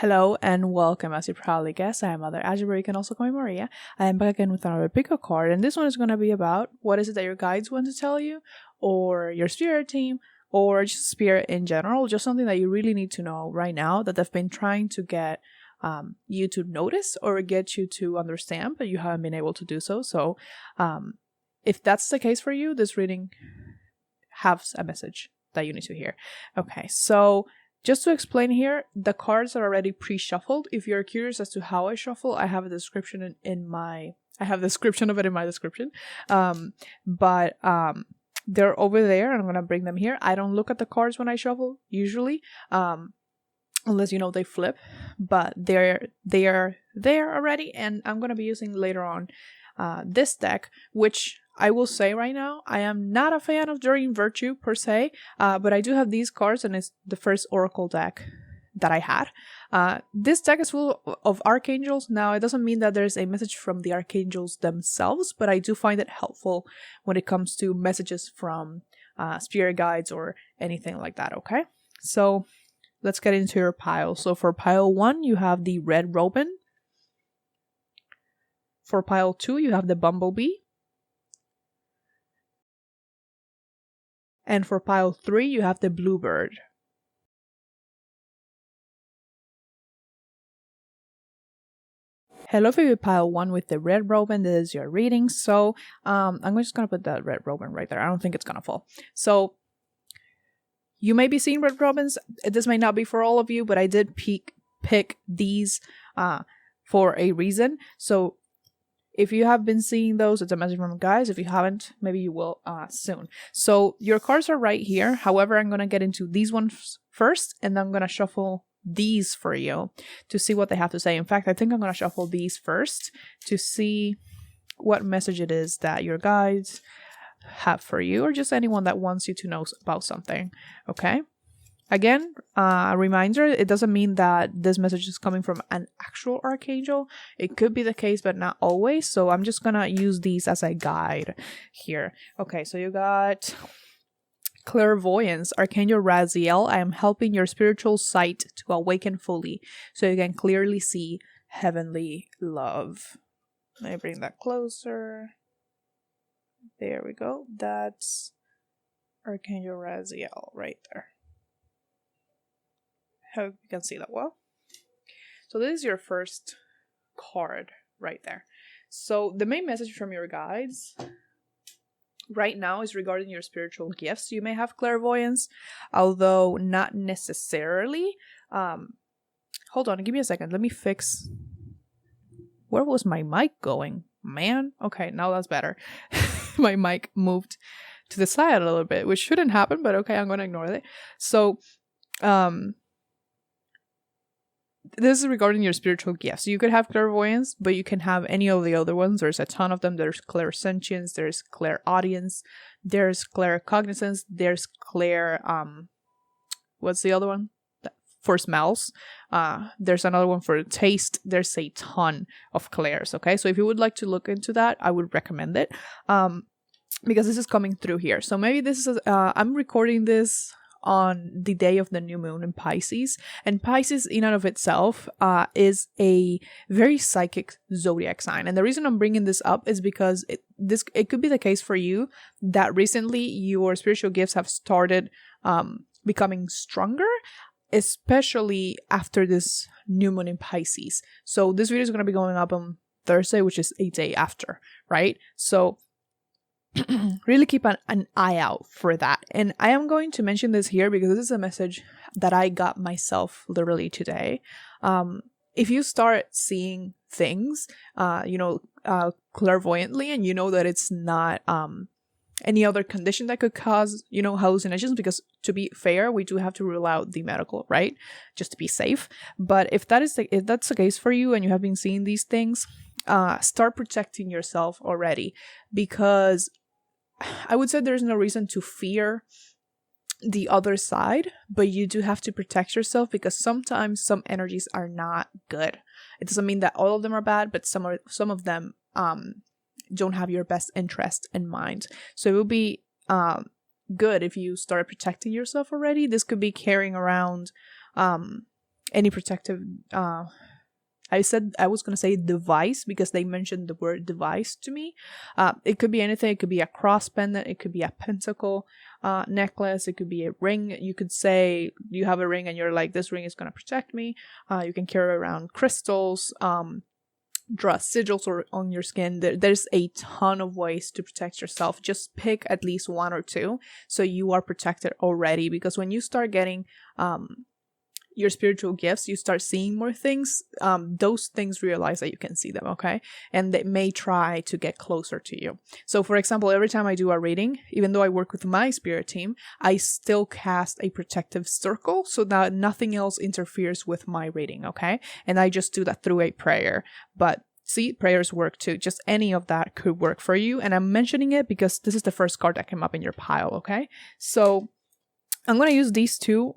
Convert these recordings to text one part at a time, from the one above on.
Hello and welcome. As you probably guessed, I am MotherAzure, but you can also call me Maria. I am back again with another pick a card, and this one is going to be about what is it that your guides want to tell you, or your spirit team, or just spirit in general, just something that you really need to know right now that they've been trying to get you to notice or get you to understand, but you haven't been able to do so. So if that's the case for you, this reading has a message that you need to hear. Okay, so just to explain here, the cards are already pre-shuffled. If you're curious as to how I shuffle, I have a description I have a description of it in my description. But they're over there, and I'm gonna bring them here. I don't look at the cards when I shuffle usually, unless they flip. But they are there already, and I'm gonna be using later on this deck, which I will say right now, I am not a fan of Dream Virtue per se, but I do have these cards, and it's the first Oracle deck that I had. This deck is full of archangels. Now, it doesn't mean that there's a message from the archangels themselves, but I do find it helpful when it comes to messages from spirit guides or anything like that, okay? So, let's get into your pile. So, for pile 1, you have the Red Robin. For pile 2, you have the Bumblebee. And for pile 3, you have the Bluebird. Hello, for pile 1 with the Red Robin. This is your reading. So I'm just going to put that Red Robin right there. I don't think it's going to fall. So you may be seeing Red Robins. This may not be for all of you, but I did pick these for a reason. So if you have been seeing those, it's a message from guys. If you haven't, maybe you will soon. So your cards are right here. However, I'm going to get into these ones first, and then I'm going to shuffle these for you to see what they have to say. In fact, I think I'm going to shuffle these first to see what message it is that your guides have for you, or just anyone that wants you to know about something. Okay? Again, a reminder, it doesn't mean that this message is coming from an actual archangel. It could be the case, but not always. So I'm just going to use these as a guide here. Okay, so you got Clairvoyance, Archangel Raziel. I am helping your spiritual sight to awaken fully so you can clearly see heavenly love. Let me bring that closer. There we go. That's Archangel Raziel right there. Hope you can see that well. So this is your first card right there. So the main message from your guides right now is regarding your spiritual gifts. You may have clairvoyance, although not necessarily. Hold on, give me a second. Let me fix. Where was my mic going? Man. Okay, now that's better. My mic moved to the side a little bit, which shouldn't happen, but okay, I'm going to ignore it. So, this is regarding your spiritual gifts. You could have clairvoyance, but you can have any of the other ones. There's a ton of them. There's clairsentience, there's clairaudience, there's claircognizance, there's what's the other one? For smells. There's another one for taste. There's a ton of clairs, okay? So if you would like to look into that, I would recommend it. Because this is coming through here. So maybe this is, I'm recording this on the day of the new moon in Pisces, and Pisces in and of itself is a very psychic zodiac sign. And the reason I'm bringing this up is because it could be the case for you that recently your spiritual gifts have started becoming stronger, especially after this new moon in Pisces. So this video is going to be going up on Thursday, which is a day after, right? So really keep an eye out for that. And I am going to mention this here because this is a message that I got myself literally today. If you start seeing things, clairvoyantly, and you know that it's not any other condition that could cause, hallucinations, because to be fair, we do have to rule out the medical, right? Just to be safe. But if that's the case for you and you have been seeing these things, start protecting yourself already, because I would say there's no reason to fear the other side, but you do have to protect yourself, because sometimes some energies are not good. It doesn't mean that all of them are bad, but some of them don't have your best interest in mind. So it would be good if you start protecting yourself already. This could be carrying around any protective I said I was going to say device because they mentioned the word device to me. It could be anything. It could be a cross pendant. It could be a pentacle necklace. It could be a ring. You could say you have a ring and you're like, this ring is going to protect me. You can carry around crystals, draw sigils on your skin. There's a ton of ways to protect yourself. Just pick at least one or two so you are protected already, because when you start getting your spiritual gifts, you start seeing more things, those things realize that you can see them, okay? And they may try to get closer to you. So for example, every time I do a reading, even though I work with my spirit team, I still cast a protective circle so that nothing else interferes with my reading, okay? And I just do that through a prayer. But see, prayers work too. Just any of that could work for you. And I'm mentioning it because this is the first card that came up in your pile, okay? So I'm going to use these two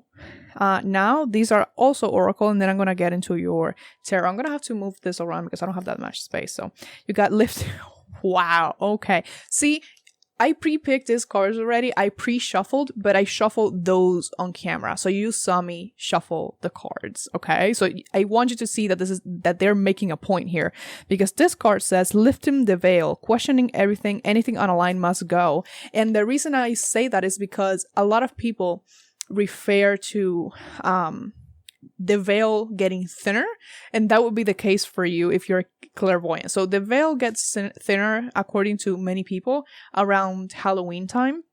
now. These are also Oracle, and then I'm going to get into your tarot. I'm going to have to move this around because I don't have that much space. So you got lift. Wow. Okay. See, I pre-picked these cards already. I pre-shuffled, but I shuffled those on camera. So you saw me shuffle the cards, okay? So I want you to see that they're making a point here, because this card says, lifting the veil, questioning everything, anything unaligned must go. And the reason I say that is because a lot of people refer to the veil getting thinner, and that would be the case for you if you're clairvoyant. So the veil gets thinner according to many people around Halloween time,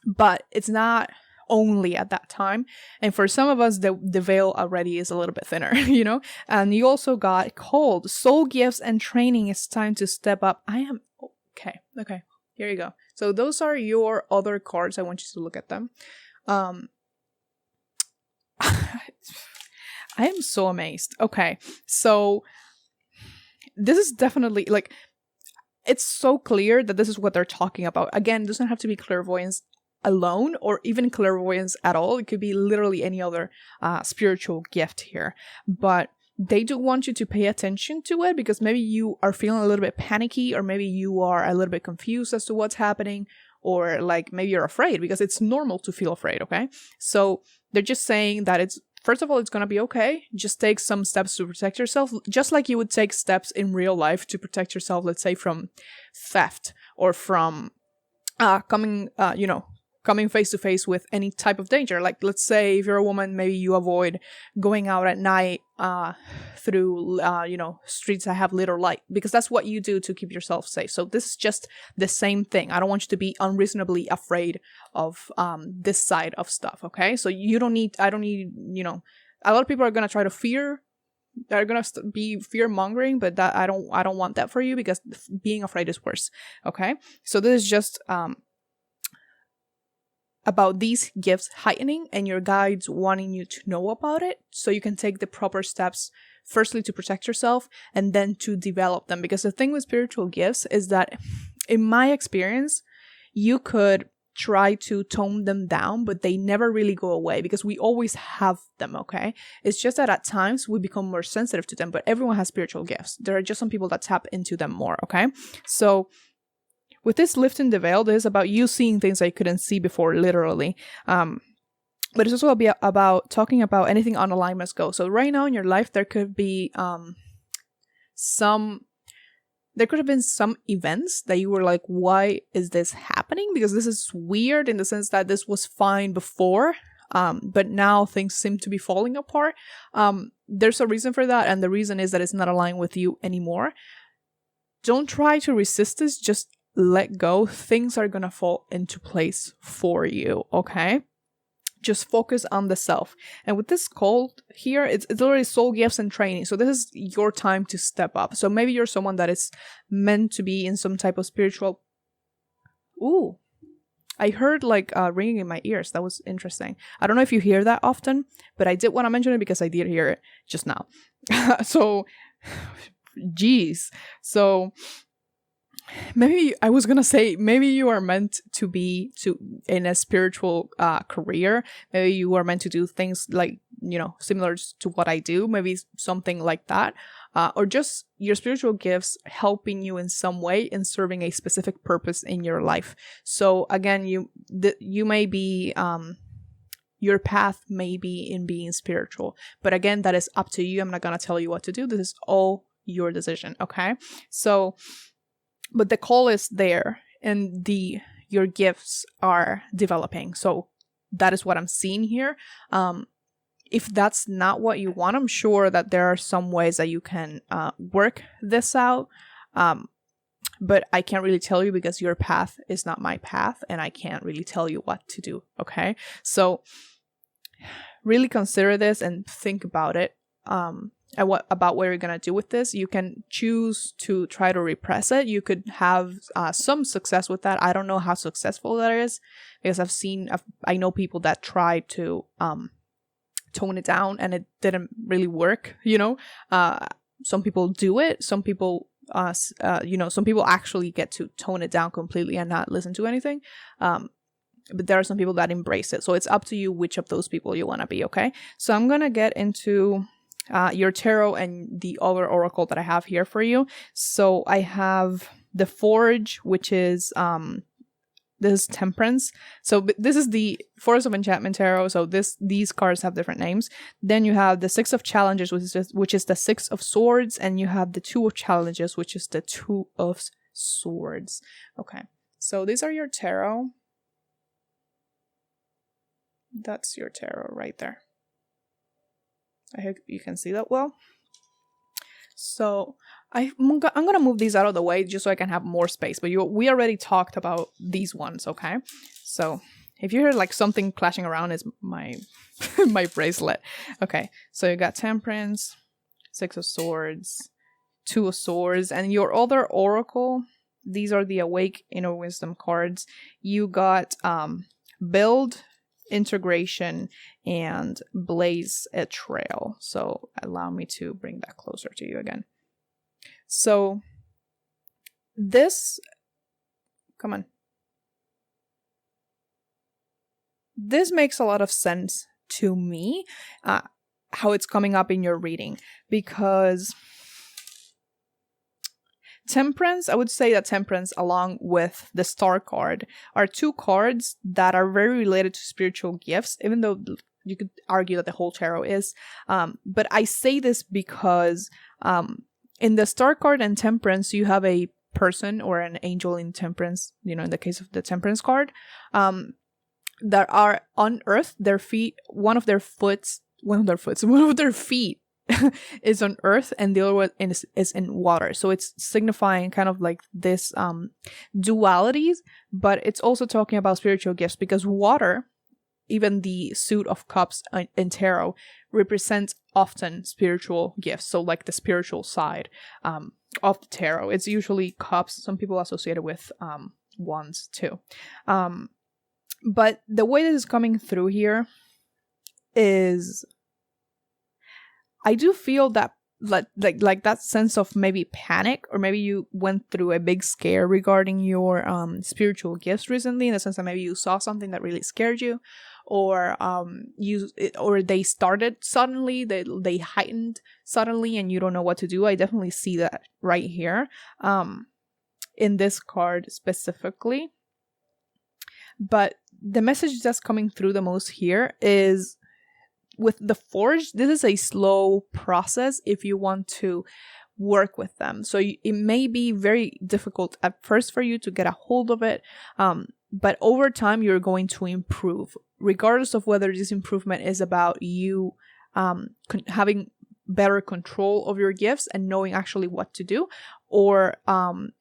but it's not only at that time. And for some of us, the veil already is a little bit thinner, you know. And you also got cold soul gifts and training. It's time to step up. I am okay. Here you go. So those are your other cards. I want you to look at them. I am so amazed. Okay, so this is definitely, like, it's so clear that this is what they're talking about. Again, it doesn't have to be clairvoyance alone or even clairvoyance at all. It could be literally any other spiritual gift here. But they do want you to pay attention to it, because maybe you are feeling a little bit panicky, or maybe you are a little bit confused as to what's happening, or like maybe you're afraid, because it's normal to feel afraid, okay? So they're just saying that first of all, it's going to be okay. Just take some steps to protect yourself, just like you would take steps in real life to protect yourself, let's say from theft or from coming face to face with any type of danger. Like, let's say if you're a woman, maybe you avoid going out at night through streets that have little light, because that's what you do to keep yourself safe. So this is just the same thing. I don't want you to be unreasonably afraid of this side of stuff, okay? So I don't need, a lot of people are going to try to fear. They're going to be fear mongering, but that I don't want that for you, because being afraid is worse, okay? So this is just about these gifts heightening and your guides wanting you to know about it so you can take the proper steps, firstly to protect yourself and then to develop them. Because the thing with spiritual gifts is that, in my experience, you could try to tone them down, but they never really go away because we always have them, okay? It's just that at times we become more sensitive to them, but everyone has spiritual gifts. There are just some people that tap into them more, okay? So with this lifting the veil, this is about you seeing things I couldn't see before, literally. But it's also about talking about anything unaligned must go. So right now in your life, there could be some events that you were like, why is this happening? Because this is weird in the sense that this was fine before, but now things seem to be falling apart. There's a reason for that, and the reason is that it's not aligned with you anymore. Don't try to resist this, just let go. Things are gonna fall into place for you, okay? Just focus on the self. And with this cold here, it's literally soul gifts and training. So this is your time to step up. So maybe you're someone that is meant to be in some type of spiritual... Ooh, I heard like ringing in my ears. That was interesting. I don't know if you hear that often, but I did want to mention it because I did hear it just now. So, geez. So maybe I was gonna say, maybe you are meant to be in a spiritual career. Maybe you are meant to do things like, similar to what I do. Maybe something like that, or just your spiritual gifts helping you in some way in serving a specific purpose in your life. So again, you may be your path may be in being spiritual. But again, that is up to you. I'm not going to tell you what to do. This is all your decision. Okay. So, but the call is there, and your gifts are developing. So that is what I'm seeing here. If that's not what you want, I'm sure that there are some ways that you can work this out. But I can't really tell you because your path is not my path, and I can't really tell you what to do. Okay. So really consider this and think about it. And about what you're gonna do with this. You can choose to try to repress it. You could have some success with that. I don't know how successful that is, because I know people that tried to tone it down and it didn't really work. Some people do it. Some people, some people actually get to tone it down completely and not listen to anything. But there are some people that embrace it. So it's up to you which of those people you want to be. Okay. So I'm gonna get into your tarot and the other oracle that I have here for you. So I have the Forge, which is this is Temperance. So this is the Force of Enchantment tarot. So these cards have different names. Then you have the Six of Challenges, which is the Six of Swords, and you have the Two of Challenges, which is the Two of Swords. Okay, so these are your tarot. That's your tarot right there. I hope you can see that well. So I'm gonna move these out of the way just so I can have more space. But we already talked about these ones, okay? So if you hear like something clashing around, it's my my bracelet. Okay, so you got Temperance, Six of Swords, Two of Swords, and your other oracle. These are the Awake Inner Wisdom cards. You got Build, Integration, and Blaze a Trail. So allow me to bring that closer to you again. So this makes a lot of sense to me, how it's coming up in your reading, because Temperance, I would say that Temperance, along with the Star card, are two cards that are very related to spiritual gifts, even though you could argue that the whole tarot is. But I say this because in the Star card and Temperance, you have a person or an angel in Temperance, in the case of the Temperance card, that are on earth. Their feet, one of their feet is on earth, and the other one is in water. So it's signifying kind of like this dualities, but it's also talking about spiritual gifts, because water, even the suit of cups in tarot, represents often spiritual gifts. So like the spiritual side of the tarot. It's usually cups. Some people associate it with wands too. But the way this is coming through here is, I do feel that like that sense of maybe panic, or maybe you went through a big scare regarding your spiritual gifts recently, in the sense that maybe you saw something that really scared you, or they started suddenly, they heightened suddenly, and you don't know what to do. I definitely see that right here, in this card specifically. But the message that's coming through the most here is, with the Forge, this is a slow process if you want to work with them. So it may be very difficult at first for you to get a hold of it, but over time you're going to improve, regardless of whether this improvement is about you having better control of your gifts and knowing actually what to do, or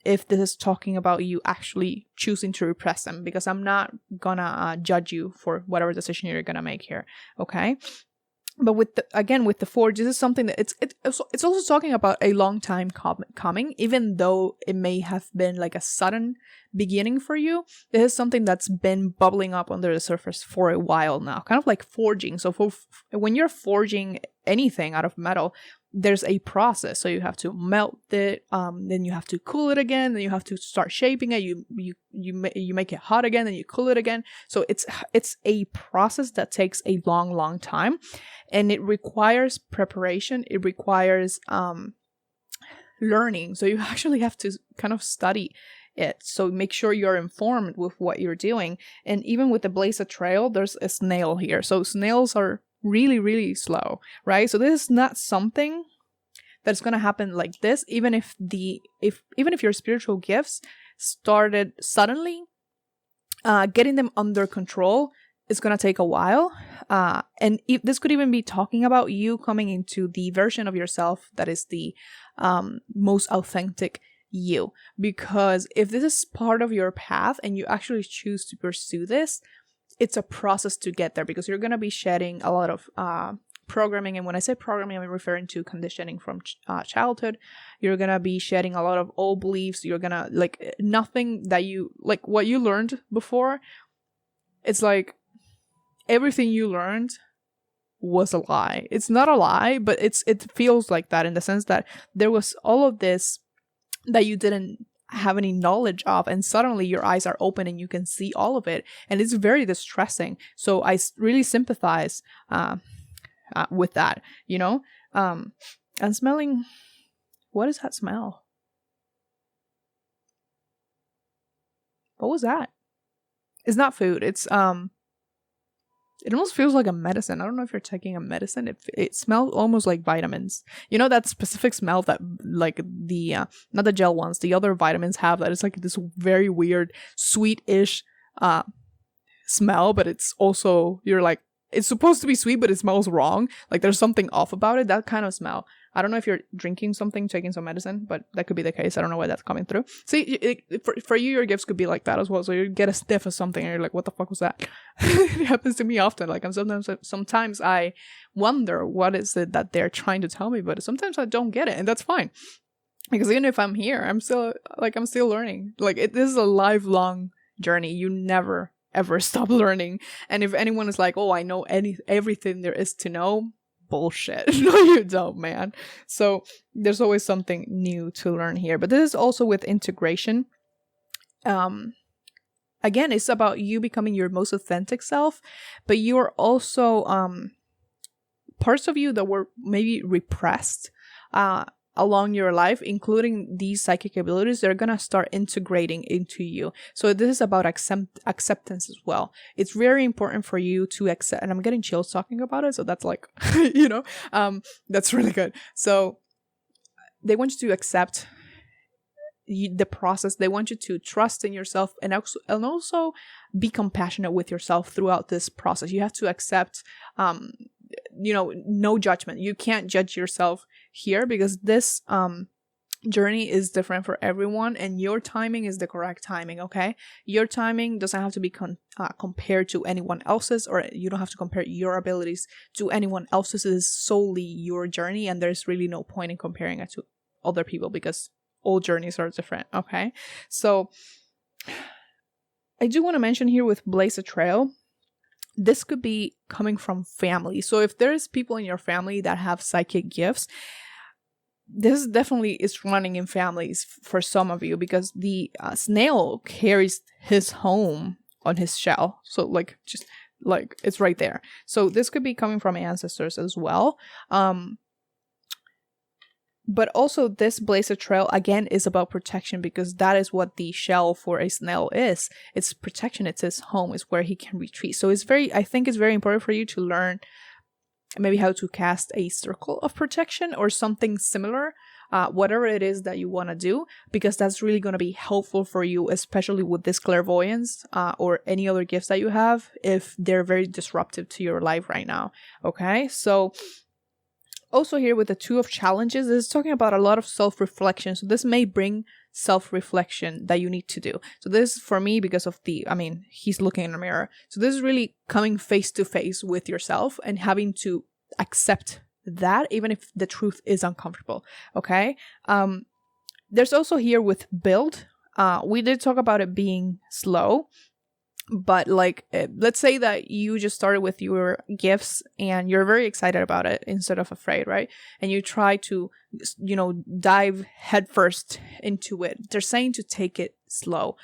if this is talking about you actually choosing to repress them, because I'm not gonna judge you for whatever decision you're gonna make here, okay? But with the Forge, this is something that it's also talking about a long time coming, even though it may have been like a sudden beginning for you. This is something that's been bubbling up under the surface for a while now, kind of like forging. So when you're forging anything out of metal, there's a process. So you have to melt it, then you have to cool it again, then you have to start shaping it. You make it hot again, then you cool it again. So it's a process that takes a long time, and it requires preparation. It requires learning. So you actually have to kind of study it. So make sure you're informed with what you're doing. And even with the Blaze of Trail, there's a snail here. So snails are really, really slow, right? So this is not something that's going to happen like this. Even if your spiritual gifts started suddenly, getting them under control is going to take a while. And this could even be talking about you coming into the version of yourself that is the most authentic you. Because if this is part of your path and you actually choose to pursue this, it's a process to get there, because you're going to be shedding a lot of programming. And when I say programming, I'm referring to conditioning from childhood. You're going to be shedding a lot of old beliefs. You're going to, like, nothing that you, like, what you learned before, it's like everything you learned was a lie. It's not a lie, but it feels like that, in the sense that there was all of this that you didn't have any knowledge of, and suddenly your eyes are open and you can see all of it, and it's very distressing. So I really sympathize with that, you know. And smelling, what is that smell? What was that? It's not food. It's it almost feels like a medicine. I don't know if you're taking a medicine. It smells almost like vitamins. You know, that specific smell that, like, the not the gel ones, the other vitamins have, that it's like this very weird sweet-ish smell, but it's also, you're like, it's supposed to be sweet, but it smells wrong. Like there's something off about it. That kind of smell. I don't know if you're drinking something, taking some medicine, but that could be the case. I don't know why that's coming through. See, for you, your gifts could be like that as well. So you get a sniff of something and you're like, what the fuck was that? It happens to me often. Like, sometimes I wonder what is it that they're trying to tell me, but sometimes I don't get it, and that's fine. Because even if I'm here, I'm still learning. Like, this is a lifelong journey. You never ever stop learning. And if anyone is like, oh, I know everything there is to know, bullshit. No, you don't, man. So there's always something new to learn here. But this is also with integration. Again, it's about you becoming your most authentic self, but you're also parts of you that were maybe repressed along your life, including these psychic abilities. They're gonna start integrating into you. So this is about acceptance as well. It's very important for you to accept, and I'm getting chills talking about it, so that's like, you know, that's really good. So they want you to accept the process. They want you to trust in yourself, and also be compassionate with yourself throughout this process. You have to accept you know, no judgment. You can't judge yourself here, because this journey is different for everyone, and your timing is the correct timing. Okay, your timing doesn't have to be compared to anyone else's, or you don't have to compare your abilities to anyone else's. It is solely your journey, and there's really no point in comparing it to other people, because all journeys are different. Okay, so I do want to mention here with Blaze a Trail, this could be coming from family. So if there's people in your family that have psychic gifts, this definitely is running in families for some of you, because the snail carries his home on his shell. So like, just like, it's right there. So this could be coming from ancestors as well. But also this Blaze a Trail, again, is about protection, because that is what the shell for a snail is. It's protection. It's his home. It's where he can retreat. So I think it's very important for you to learn maybe how to cast a circle of protection or something similar, whatever it is that you want to do, because that's really going to be helpful for you, especially with this clairvoyance or any other gifts that you have, if they're very disruptive to your life right now. Okay, so also here with the Two of Challenges, this is talking about a lot of self-reflection. So this may bring self-reflection that you need to do. So this is for me because of he's looking in the mirror. So this is really coming face to face with yourself and having to accept that, even if the truth is uncomfortable. Okay. There's also here with build. We did talk about it being slow. But like, let's say that you just started with your gifts and you're very excited about it instead of afraid, right? And you try to, dive headfirst into it. They're saying to take it slow,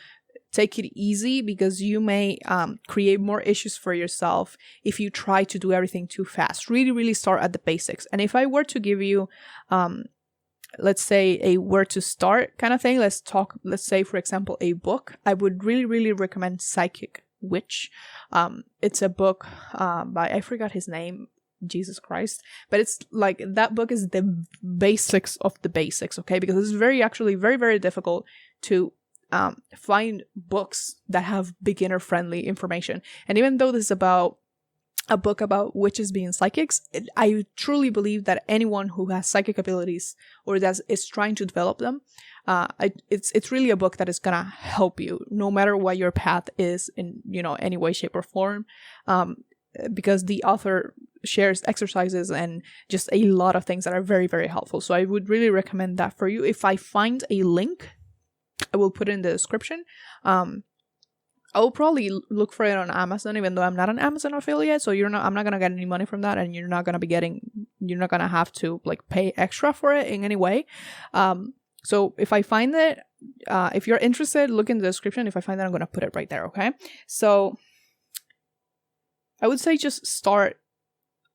take it easy, because you may create more issues for yourself if you try to do everything too fast. Really, really start at the basics. And if I were to give you let's say a where to start kind of thing, let's say for example a book, I would really, really recommend Psychic Witch. It's a book by, I forgot his name, Jesus Christ, but it's like that book is the basics of the basics, okay? Because it's actually very, very difficult to find books that have beginner friendly information. And even though this is about a book about witches being psychics, I truly believe that anyone who has psychic abilities or that is trying to develop them, it's really a book that is gonna help you no matter what your path is in, you know, any way, shape, or form, because the author shares exercises and just a lot of things that are very, very helpful. So I would really recommend that for you. If I find a link, I will put it in the description. I will probably look for it on Amazon, even though I'm not an Amazon affiliate. So I'm not gonna get any money from that, and you're not gonna have to like pay extra for it in any way. So if I find it, if you're interested, look in the description. If I find it, I'm gonna put it right there. Okay. So I would say just start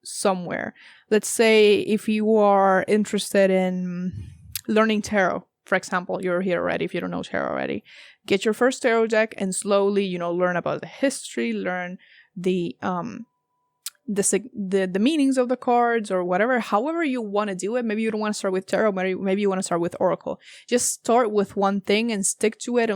somewhere. Let's say if you are interested in learning tarot, for example, you're here already. If you don't know tarot already, get your first tarot deck and slowly, you know, learn about the history, learn the meanings of the cards or whatever, however you want to do it. Maybe you don't want to start with tarot, maybe you want to start with Oracle. Just start with one thing and stick to it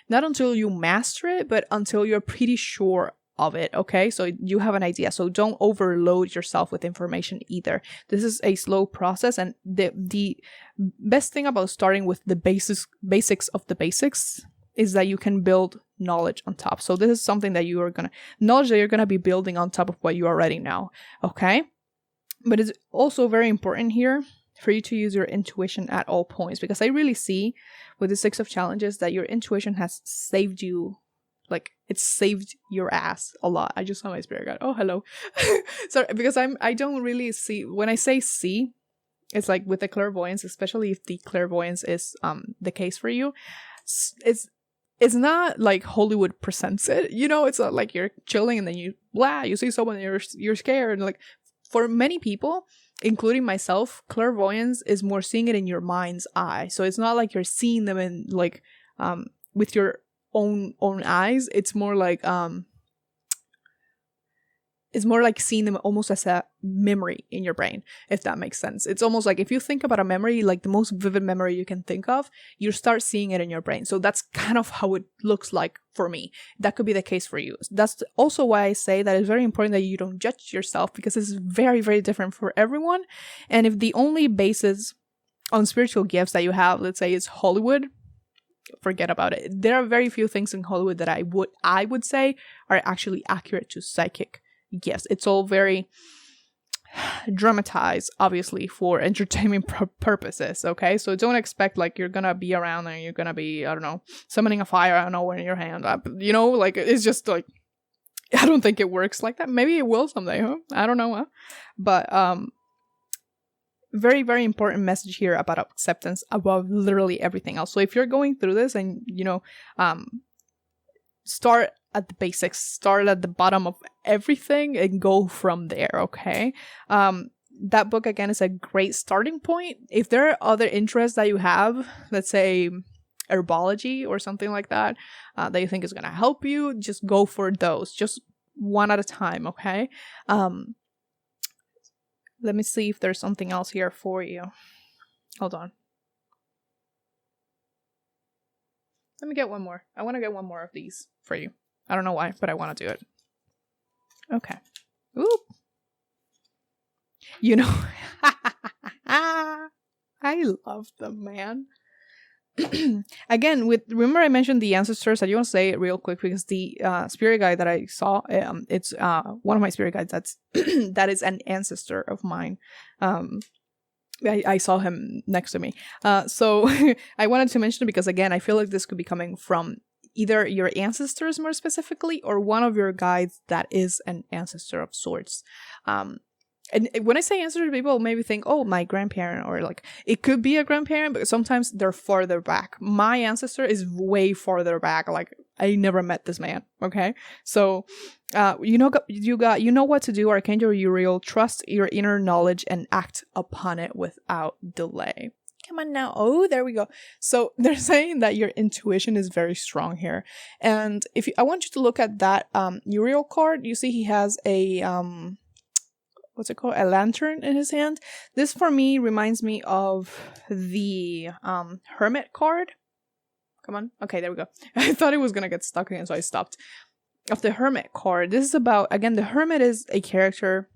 not until you master it, but until you're pretty sure of it, okay? So you have an idea. So don't overload yourself with information either. This is a slow process, and the best thing about starting with the basics of the basics is that you can build knowledge on top. So this is something that knowledge that you're gonna be building on top of what you already know, okay? But it's also very important here for you to use your intuition at all points, because I really see with the 6 of Challenges that your intuition has saved you. Like, it saved your ass a lot. I just saw my spirit guide. Oh, hello. Sorry, because I don't really see, when I say see, it's like with the clairvoyance, especially if the clairvoyance is the case for you, it's not like Hollywood presents it, you know. It's not like you're chilling and then you see someone and you're scared. Like, for many people, including myself, clairvoyance is more seeing it in your mind's eye. So it's not like you're seeing them in like with your own eyes. It's more like seeing them almost as a memory in your brain, if that makes sense. It's almost like if you think about a memory, like the most vivid memory you can think of, you start seeing it in your brain. So that's kind of how it looks like for me. That could be the case for you. That's also why I say that it's very important that you don't judge yourself, because it's very, very different for everyone. And if the only basis on spiritual gifts that you have, let's say, is Hollywood, forget about it. There are very few things in Hollywood that I would say are actually accurate to psychic gifts. It's all very dramatized, obviously, for entertainment purposes, okay? So don't expect like you're gonna be around and you're gonna be, I don't know, summoning a fire out of nowhere in your hand, you know, like, it's just like, I don't think it works like that. Maybe it will someday, huh? I don't know, huh? But very, very important message here about acceptance above literally everything else. So if you're going through this and, you know, start at the basics, start at the bottom of everything and go from there, okay? That book, again, is a great starting point. If there are other interests that you have, let's say herbology or something like that, that you think is going to help you, just go for those. Just one at a time, okay? Let me see if there's something else here for you. Hold on. Let me get one more. I want to get one more of these for you. I don't know why, but I want to do it. Okay. Oop. You know, I love them, man. Again, remember I mentioned the ancestors. I just want to say it real quick because the spirit guide that I saw, it's one of my spirit guides that is an ancestor of mine. I saw him next to me. So I wanted to mention it because, again, I feel like this could be coming from either your ancestors more specifically or one of your guides that is an ancestor of sorts. And when I say ancestor, people maybe think, oh, my grandparent, or like it could be a grandparent, but sometimes they're farther back. My ancestor is way farther back. Like, I never met this man. Okay. So, you know what to do, Archangel Uriel. Trust your inner knowledge and act upon it without delay. Come on now. Oh, there we go. So they're saying that your intuition is very strong here. And if you, I want you to look at that Uriel card. You see he has a what's it called? A lantern in his hand. This for me reminds me of the Hermit card. Come on. Okay, there we go. I thought it was gonna get stuck again, so I stopped. Of the Hermit card. This is about, again, the Hermit is a character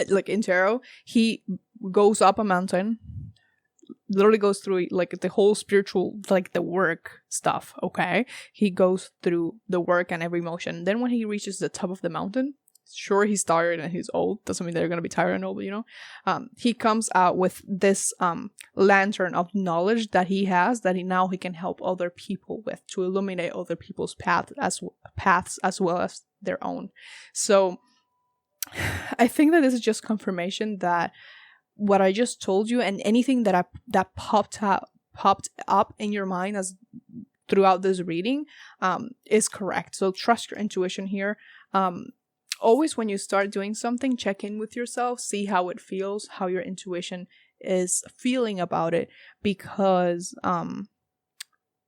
like in tarot. He goes up a mountain, literally goes through like the whole spiritual, like the work stuff. Okay, he goes through the work and every emotion. Then when he reaches the top of the mountain, sure, he's tired and he's old, doesn't mean they're gonna be tired and old, you know. He comes out with this lantern of knowledge that he has, that he can help other people with, to illuminate other people's paths as well as their own. So I think that this is just confirmation that what I just told you, and anything that popped up in your mind as throughout this reading is correct. So trust your intuition here. Always when you start doing something, check in with yourself, see how it feels, how your intuition is feeling about it, because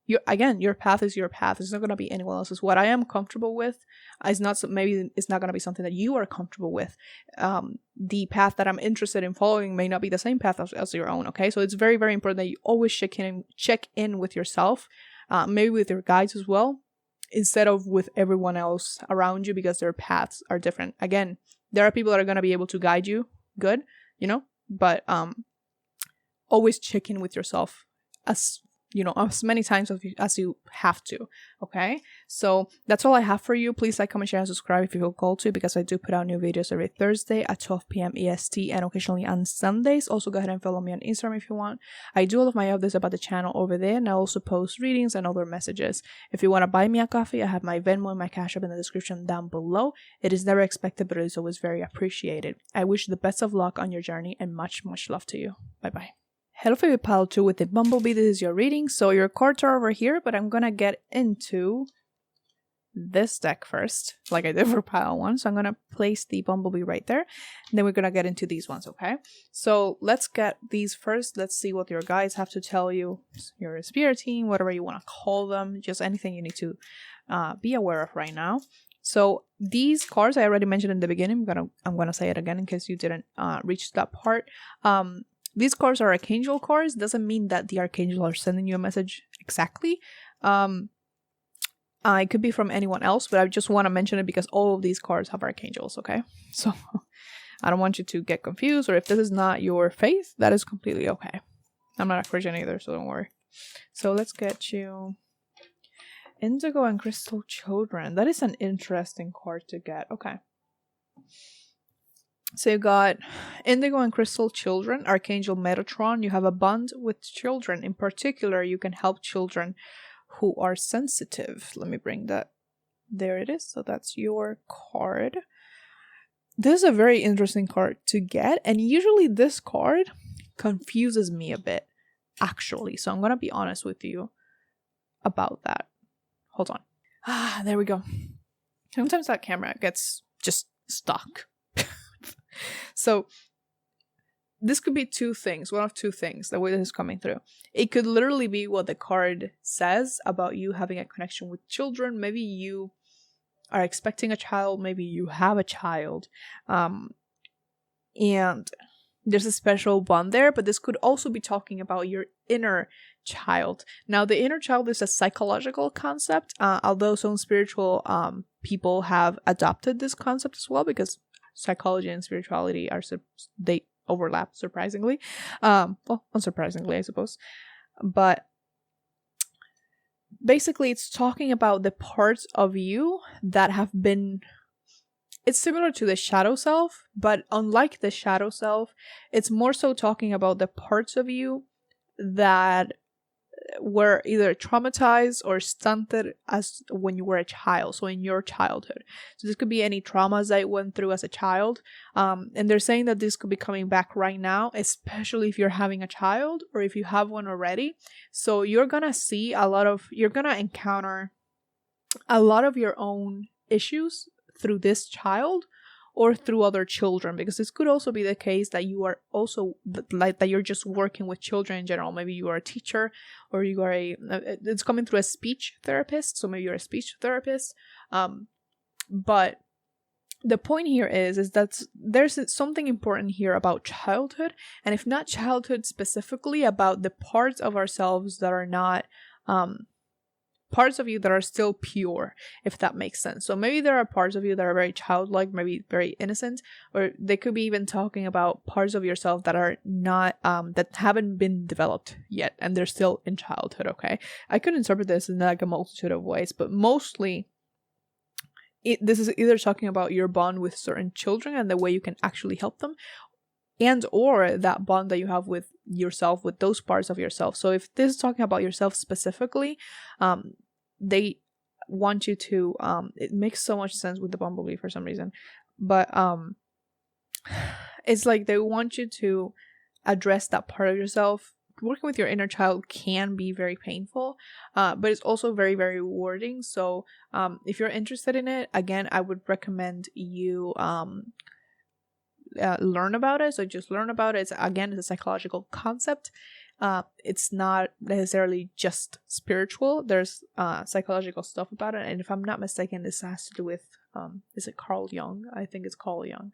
your path is your path. It's not going to be anyone else's. What I am comfortable with is maybe it's not going to be something that you are comfortable with. The path that I'm interested in following may not be the same path as your own. Okay, so it's very, very important that you always check in with yourself, maybe with your guides as well, instead of with everyone else around you, because their paths are different. Again, there are people that are going to be able to guide you good, you know, but always check in with yourself as many times as you have to. Okay, so that's all I have for you. Please like, comment, share, and subscribe if you feel called to, because I do put out new videos every Thursday at 12 p.m. EST and occasionally on Sundays. Also, go ahead and follow me on Instagram if you want. I do all of my updates about the channel over there, and I also post readings and other messages. If you want to buy me a coffee, I have my Venmo and my Cash App in the description down below. It is never expected, but it is always very appreciated. I wish you the best of luck on your journey, and much, much love to you. Bye bye. Hello for your pile 2 with the Bumblebee. This is your reading. So your cards are over here, but I'm gonna get into this deck first, like I did for pile 1. So I'm gonna place the Bumblebee right there, and then we're gonna get into these ones. Okay, so let's get these first. Let's see what your guides have to tell you, your spirit team, whatever you want to call them, just anything you need to be aware of right now. So these cards I already mentioned in the beginning. I'm gonna say it again in case you didn't reach that part. These cards are Archangel cards. Doesn't mean that the Archangel are sending you a message exactly. It could be from anyone else, but I just want to mention it because all of these cards have Archangels, okay? So I don't want you to get confused, or if this is not your faith, that is completely okay. I'm not a Christian either, so don't worry. So let's get you Indigo and Crystal Children. That is an interesting card to get. Okay. So you got Indigo and Crystal Children, Archangel Metatron. You have a bond with children. In particular, you can help children who are sensitive. Let me bring that. There it is. So that's your card. This is a very interesting card to get. And usually this card confuses me a bit, actually. So I'm going to be honest with you about that. Hold on. There we go. Sometimes that camera gets just stuck. So this could be one of two things, the way this is coming through. It could literally be what the card says about you having a connection with children. Maybe you are expecting a child, maybe you have a child, and there's a special bond there. But this could also be talking about your inner child. Now, the inner child is a psychological concept, although some spiritual people have adopted this concept as well, because psychology and spirituality they overlap, surprisingly. Well, unsurprisingly, I suppose. But basically, it's talking about the parts of you that have been... It's similar to the shadow self, but unlike the shadow self, it's more so talking about the parts of you that were either traumatized or stunted as when you were a child, so in your childhood. So this could be any traumas that you went through as a child, and they're saying that this could be coming back right now, especially if you're having a child or if you have one already. So you're gonna encounter a lot of your own issues through this child, or through other children, because this could also be the case that you are also like that you're just working with children in general. Maybe you are a teacher, or you are it's coming through a speech therapist, so maybe you're a speech therapist. But the point here is that there's something important here about childhood, and if not childhood specifically, about the parts of ourselves that are not parts of you that are still pure, if that makes sense. So maybe there are parts of you that are very childlike, maybe very innocent, or they could be even talking about parts of yourself that are not that haven't been developed yet, and they're still in childhood. Okay, I could interpret this in like a multitude of ways, but mostly this is either talking about your bond with certain children and the way you can actually help them, and or that bond that you have with yourself, with those parts of yourself. So if this is talking about yourself specifically, they want you to it makes so much sense with the bumblebee for some reason, but it's like they want you to address that part of yourself. Working with your inner child can be very painful, but it's also very, very rewarding. So if you're interested in it, again, I would recommend you learn about it. So just learn about it. It's a psychological concept. It's not necessarily just spiritual. There's psychological stuff about it, and if I'm not mistaken, this has to do with is it Carl Jung? I think it's Carl Jung.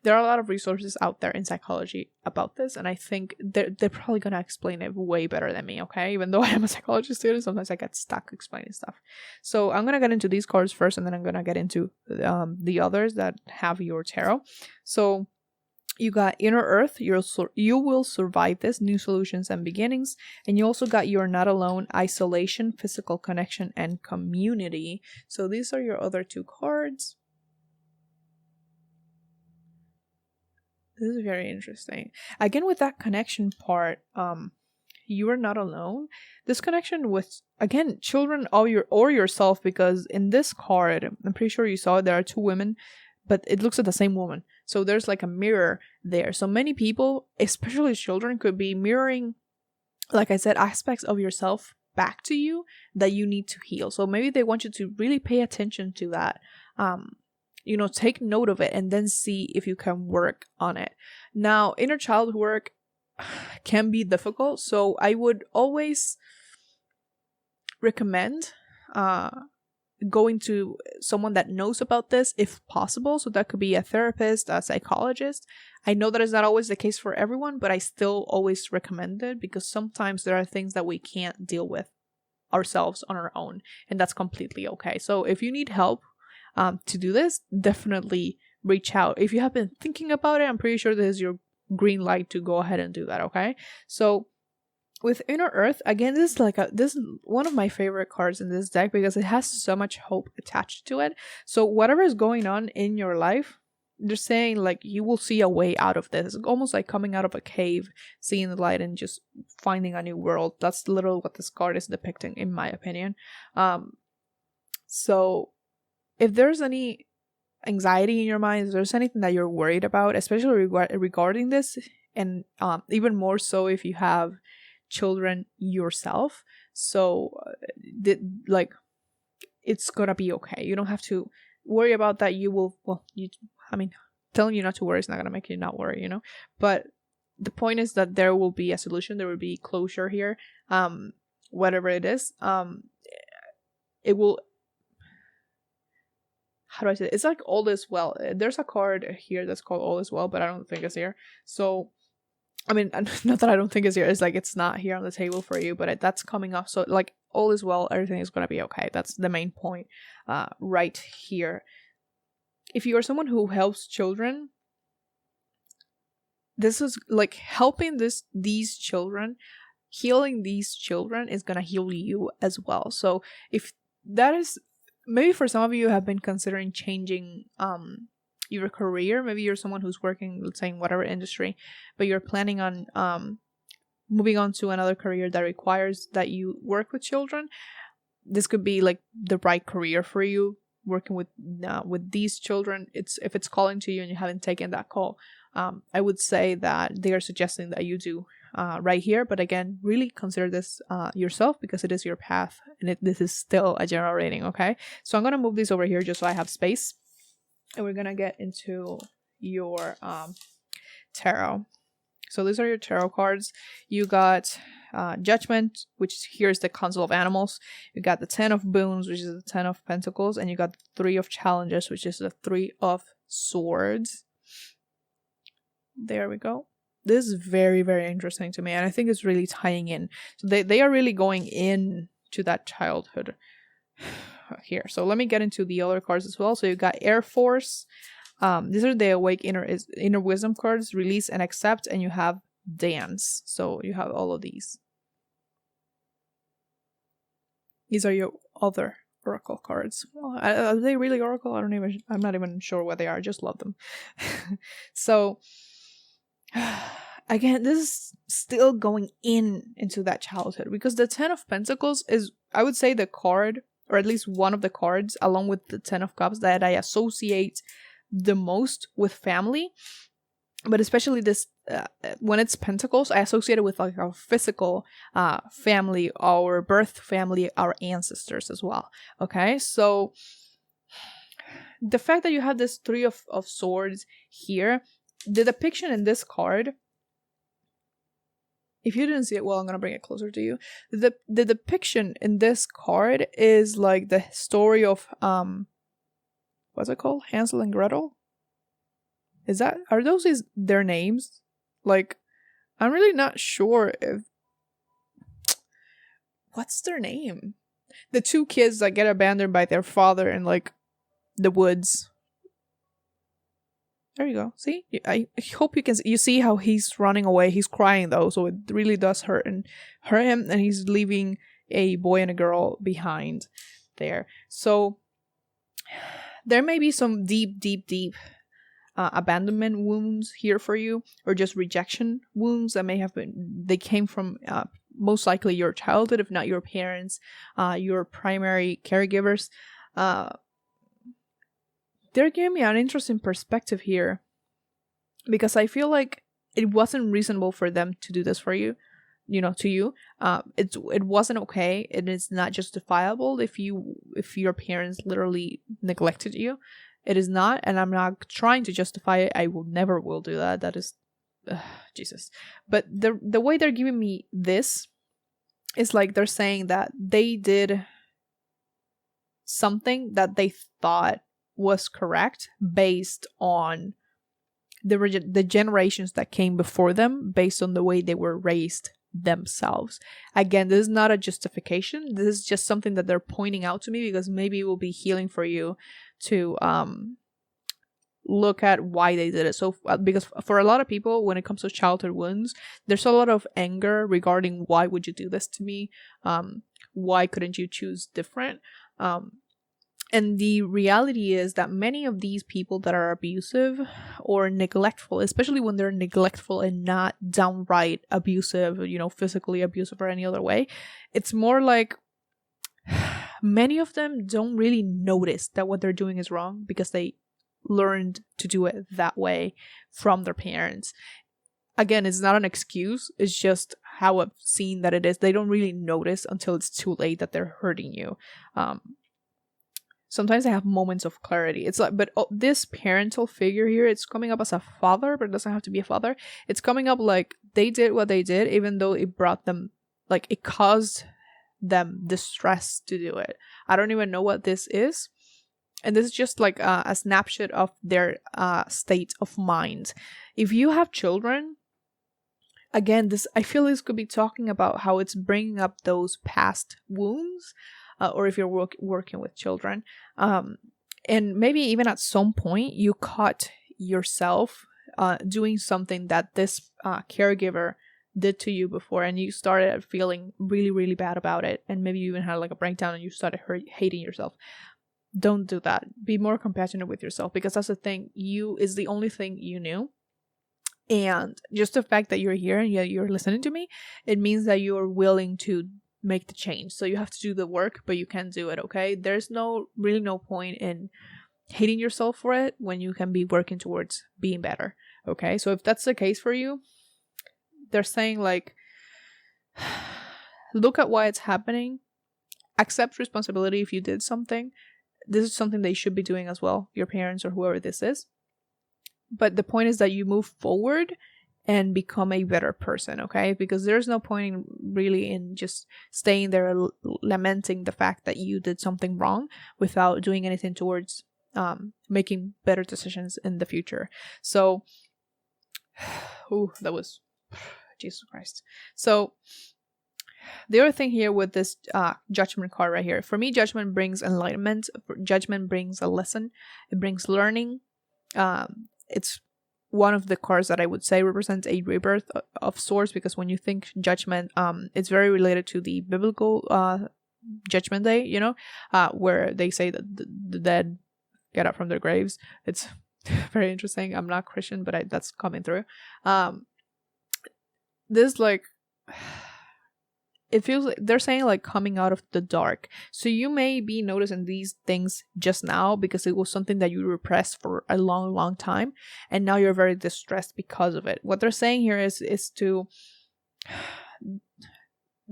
There are a lot of resources out there in psychology about this, and I think they're probably gonna explain it way better than me. Okay, even though I am a psychology student, sometimes I get stuck explaining stuff. So I'm gonna get into these cards first, and then I'm gonna get into the others that have your tarot. So you got Inner Earth, you will survive this, new solutions and beginnings. And you also got You're Not Alone, isolation, physical connection, and community. So these are your other two cards. This is very interesting. Again, with that connection part, you are not alone. This connection with, again, children or yourself, because in this card, I'm pretty sure you saw it, there are two women, but it looks at the same woman. So there's like a mirror there. So many people, especially children, could be mirroring, like I said, aspects of yourself back to you that you need to heal. So maybe they want you to really pay attention to that. Take note of it and then see if you can work on it. Now, inner child work can be difficult, so I would always recommend going to someone that knows about this if possible. So that could be a therapist, a psychologist. I know that is not always the case for everyone, but I still always recommend it, because sometimes there are things that we can't deal with ourselves on our own, and that's completely okay. So if you need help to do this, definitely reach out. If you have been thinking about it, I'm pretty sure this is your green light to go ahead and do that. Okay, so with Inner Earth, again, this is one of my favorite cards in this deck, because it has so much hope attached to it. So whatever is going on in your life, they're saying like you will see a way out of this. It's almost like coming out of a cave, seeing the light, and just finding a new world. That's literally what this card is depicting, in my opinion. So if there's any anxiety in your mind, if there's anything that you're worried about, especially regarding this, and even more so if you have children yourself, so it's gonna be okay. You don't have to worry about that. Telling you not to worry is not gonna make you not worry, but the point is that there will be a solution, there will be closure here. Whatever it is, it will, how do I say it? It's like All Is Well. There's a card here that's called All Is Well, but I don't think it's here. So, not that I don't think it's here. It's like it's not here on the table for you, but that's coming up. So, like, all is well. Everything is going to be okay. That's the main point right here. If you are someone who helps children, this is like helping these children, healing these children is going to heal you as well. So, if that is, maybe for some of you have been considering changing your career. Maybe you're someone who's working, let's say, in whatever industry, but you're planning on moving on to another career that requires that you work with children. This could be like the right career for you, working with these children. If it's calling to you and you haven't taken that call, I would say that they are suggesting that you do right here. But again, really consider this yourself, because it is your path, and this is still a general reading. Okay, so I'm gonna move this over here just so I have space. And we're gonna get into your tarot. So these are your tarot cards. You got Judgment, which here's the Council of Animals. You got the Ten of Boons, which is the Ten of Pentacles, and you got the Three of Challenges, which is the Three of Swords. There we go. This is very, very interesting to me, and I think it's really tying in. So they are really going in to that childhood here. So let me get into the other cards as well. So you got Air Force. These are the Awake Inner Wisdom cards, Release and Accept, and you have Dance. So you have all of these. These are your other Oracle cards. Well, are they really Oracle? I'm not even sure what they are. I just love them. So again, this is still going into that childhood, because the Ten of Pentacles is, I would say, the card, or at least one of the cards, along with the Ten of Cups, that I associate the most with family. But especially this, when it's Pentacles, I associate it with like our physical family, our birth family, our ancestors as well. Okay, so the fact that you have this Three of Swords here, the depiction in this card, if you didn't see it, well, I'm gonna bring it closer to you. The depiction in this card is like the story of what's it called? Hansel and Gretel? Are those their names? Like, I'm really not sure if, what's their name? The two kids that get abandoned by their father in like the woods. There you go. See? I hope you see how he's running away. He's crying though, so it really does hurt him, and he's leaving a boy and a girl behind there. So there may be some deep abandonment wounds here for you, or just rejection wounds that may have they came from most likely your childhood, if not your parents, your primary caregivers. They're giving me an interesting perspective here, because I feel like it wasn't reasonable for them to do this for you, to you. It wasn't okay. It is not justifiable if your parents literally neglected you. It is not, and I'm not trying to justify it. I never will do that. That is, Jesus. But the way they're giving me this is like they're saying that they did something that they thought was correct based on the generations that came before them, based on the way they were raised themselves. Again, this is not a justification. This is just something that they're pointing out to me, because maybe it will be healing for you to look at why they did it. So because for a lot of people, when it comes to childhood wounds, there's a lot of anger regarding, why would you do this to me? Why couldn't you choose different? And the reality is that many of these people that are abusive or neglectful, especially when they're neglectful and not downright abusive, physically abusive or any other way, it's more like many of them don't really notice that what they're doing is wrong, because they learned to do it that way from their parents. Again, it's not an excuse. It's just how I've seen that it is. They don't really notice until it's too late that they're hurting you. Sometimes I have moments of clarity. It's like, but this parental figure here, it's coming up as a father, but it doesn't have to be a father. It's coming up like they did what they did, even though it brought them, like, it caused them distress to do it. I don't even know what this is. And this is just like a snapshot of their state of mind. If you have children, again, I feel this could be talking about how it's bringing up those past wounds. Or if you're working with children. And maybe even at some point you caught yourself doing something that this caregiver did to you before, and you started feeling really, really bad about it. And maybe you even had like a breakdown and you started hating yourself. Don't do that. Be more compassionate with yourself, because that's the thing. You is the only thing you knew. And just the fact that you're here and you're listening to me, it means that you're willing to make the change. So you have to do the work, but you can do it. Okay, there's really no point in hating yourself for it when you can be working towards being better. Okay, so if that's the case for you, they're saying like, look at why it's happening, accept responsibility if you did something, this is something they should be doing as well, your parents or whoever this is. But the point is that you move forward and become a better person, okay? Because there's no point in really in just staying there lamenting the fact that you did something wrong without doing anything towards making better decisions in the future. So, that was Jesus Christ. So the other thing here with this Judgment card right here, for me, Judgment brings enlightenment. Judgment brings a lesson. It brings learning. It's one of the cards that I would say represents a rebirth of sorts, because when you think Judgment, it's very related to the biblical Judgment Day, you know, where they say that the dead get up from their graves. It's very interesting. I'm not Christian, but that's coming through. This, like, it feels like they're saying like coming out of the dark. So you may be noticing these things just now because it was something that you repressed for a long, long time, and now you're very distressed because of it. What they're saying here is to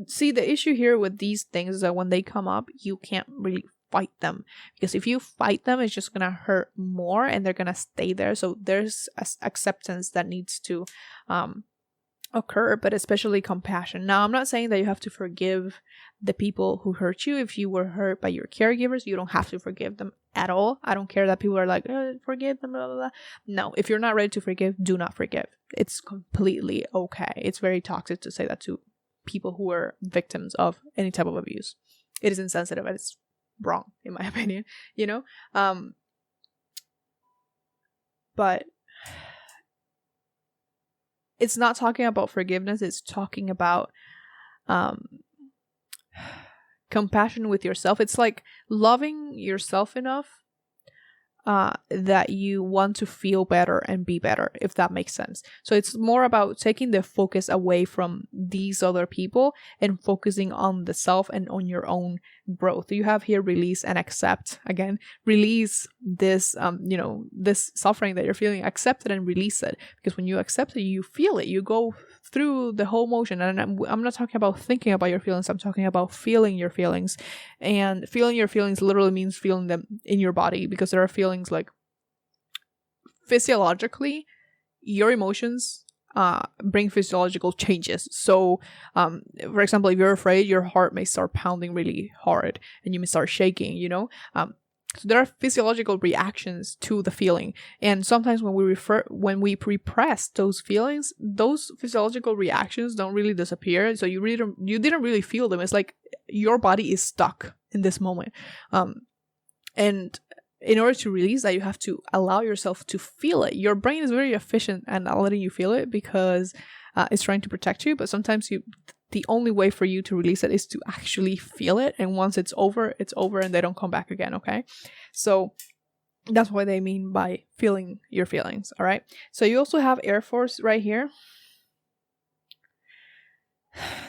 see, the issue here with these things is that when they come up, you can't really fight them, because if you fight them, it's just gonna hurt more and they're gonna stay there. So there's acceptance that needs to occur, but especially compassion. Now, I'm not saying that you have to forgive the people who hurt you. If you were hurt by your caregivers, you don't have to forgive them at all. I don't care that people are like, forgive them, blah, blah, blah. No, if you're not ready to forgive, do not forgive. It's completely okay. It's very toxic to say that to people who are victims of any type of abuse. It is insensitive and it's wrong, in my opinion, you know? But it's not talking about forgiveness. It's talking about compassion with yourself. It's like loving yourself enough that you want to feel better and be better, if that makes sense. So it's more about taking the focus away from these other people and focusing on the self and on your own growth. You have here release and accept. Again, release this this suffering that you're feeling. Accept it and release it, because when you accept it, you feel it. You go through the whole motion. And I'm not talking about thinking about your feelings. I'm talking about feeling your feelings. And feeling your feelings literally means feeling them in your body, because there are feelings like physiologically, your emotions bring physiological changes. So for example, if you're afraid, your heart may start pounding really hard and you may start shaking, you know. So there are physiological reactions to the feeling, and sometimes when we repress those feelings, those physiological reactions don't really disappear. So you didn't really feel them. It's like your body is stuck in this moment, and in order to release that, you have to allow yourself to feel it. Your brain is very efficient at not letting you feel it because it's trying to protect you, but sometimes the only way for you to release it is to actually feel it. And once it's over and they don't come back again, okay? So that's what they mean by feeling your feelings, all right? So you also have Air Force right here.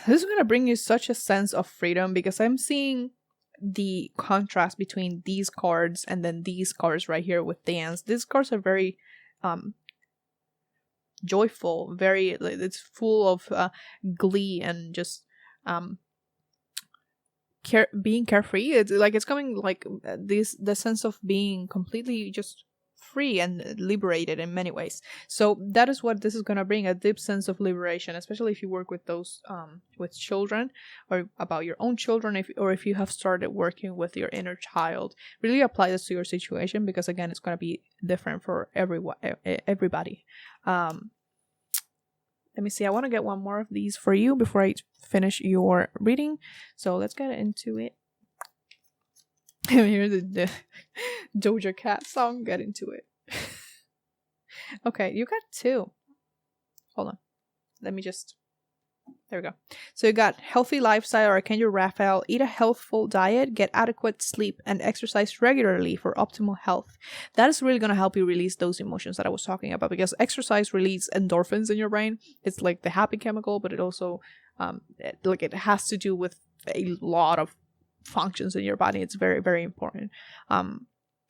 This is going to bring you such a sense of freedom, because I'm seeing the contrast between these cards and then these cards right here with dance. These cards are very joyful, it's full of glee and just being carefree. It's like it's coming like the sense of being completely just free and liberated in many ways. So that is what this is going to bring, a deep sense of liberation, especially if you work with those with children, or about your own children, if you have started working with your inner child. Really apply this to your situation, because again, it's going to be different for everybody. Let me see, I want to get one more of these for you before I finish your reading, so let's get into it. Here's the Doja Cat song, get into it. Okay, you got two. Hold on. There we go. So you got healthy lifestyle, Archangel Raphael, eat a healthful diet, get adequate sleep, and exercise regularly for optimal health. That is really going to help you release those emotions that I was talking about, because exercise releases endorphins in your brain. It's like the happy chemical, but it also it has to do with a lot of functions in your body. It's very, very important.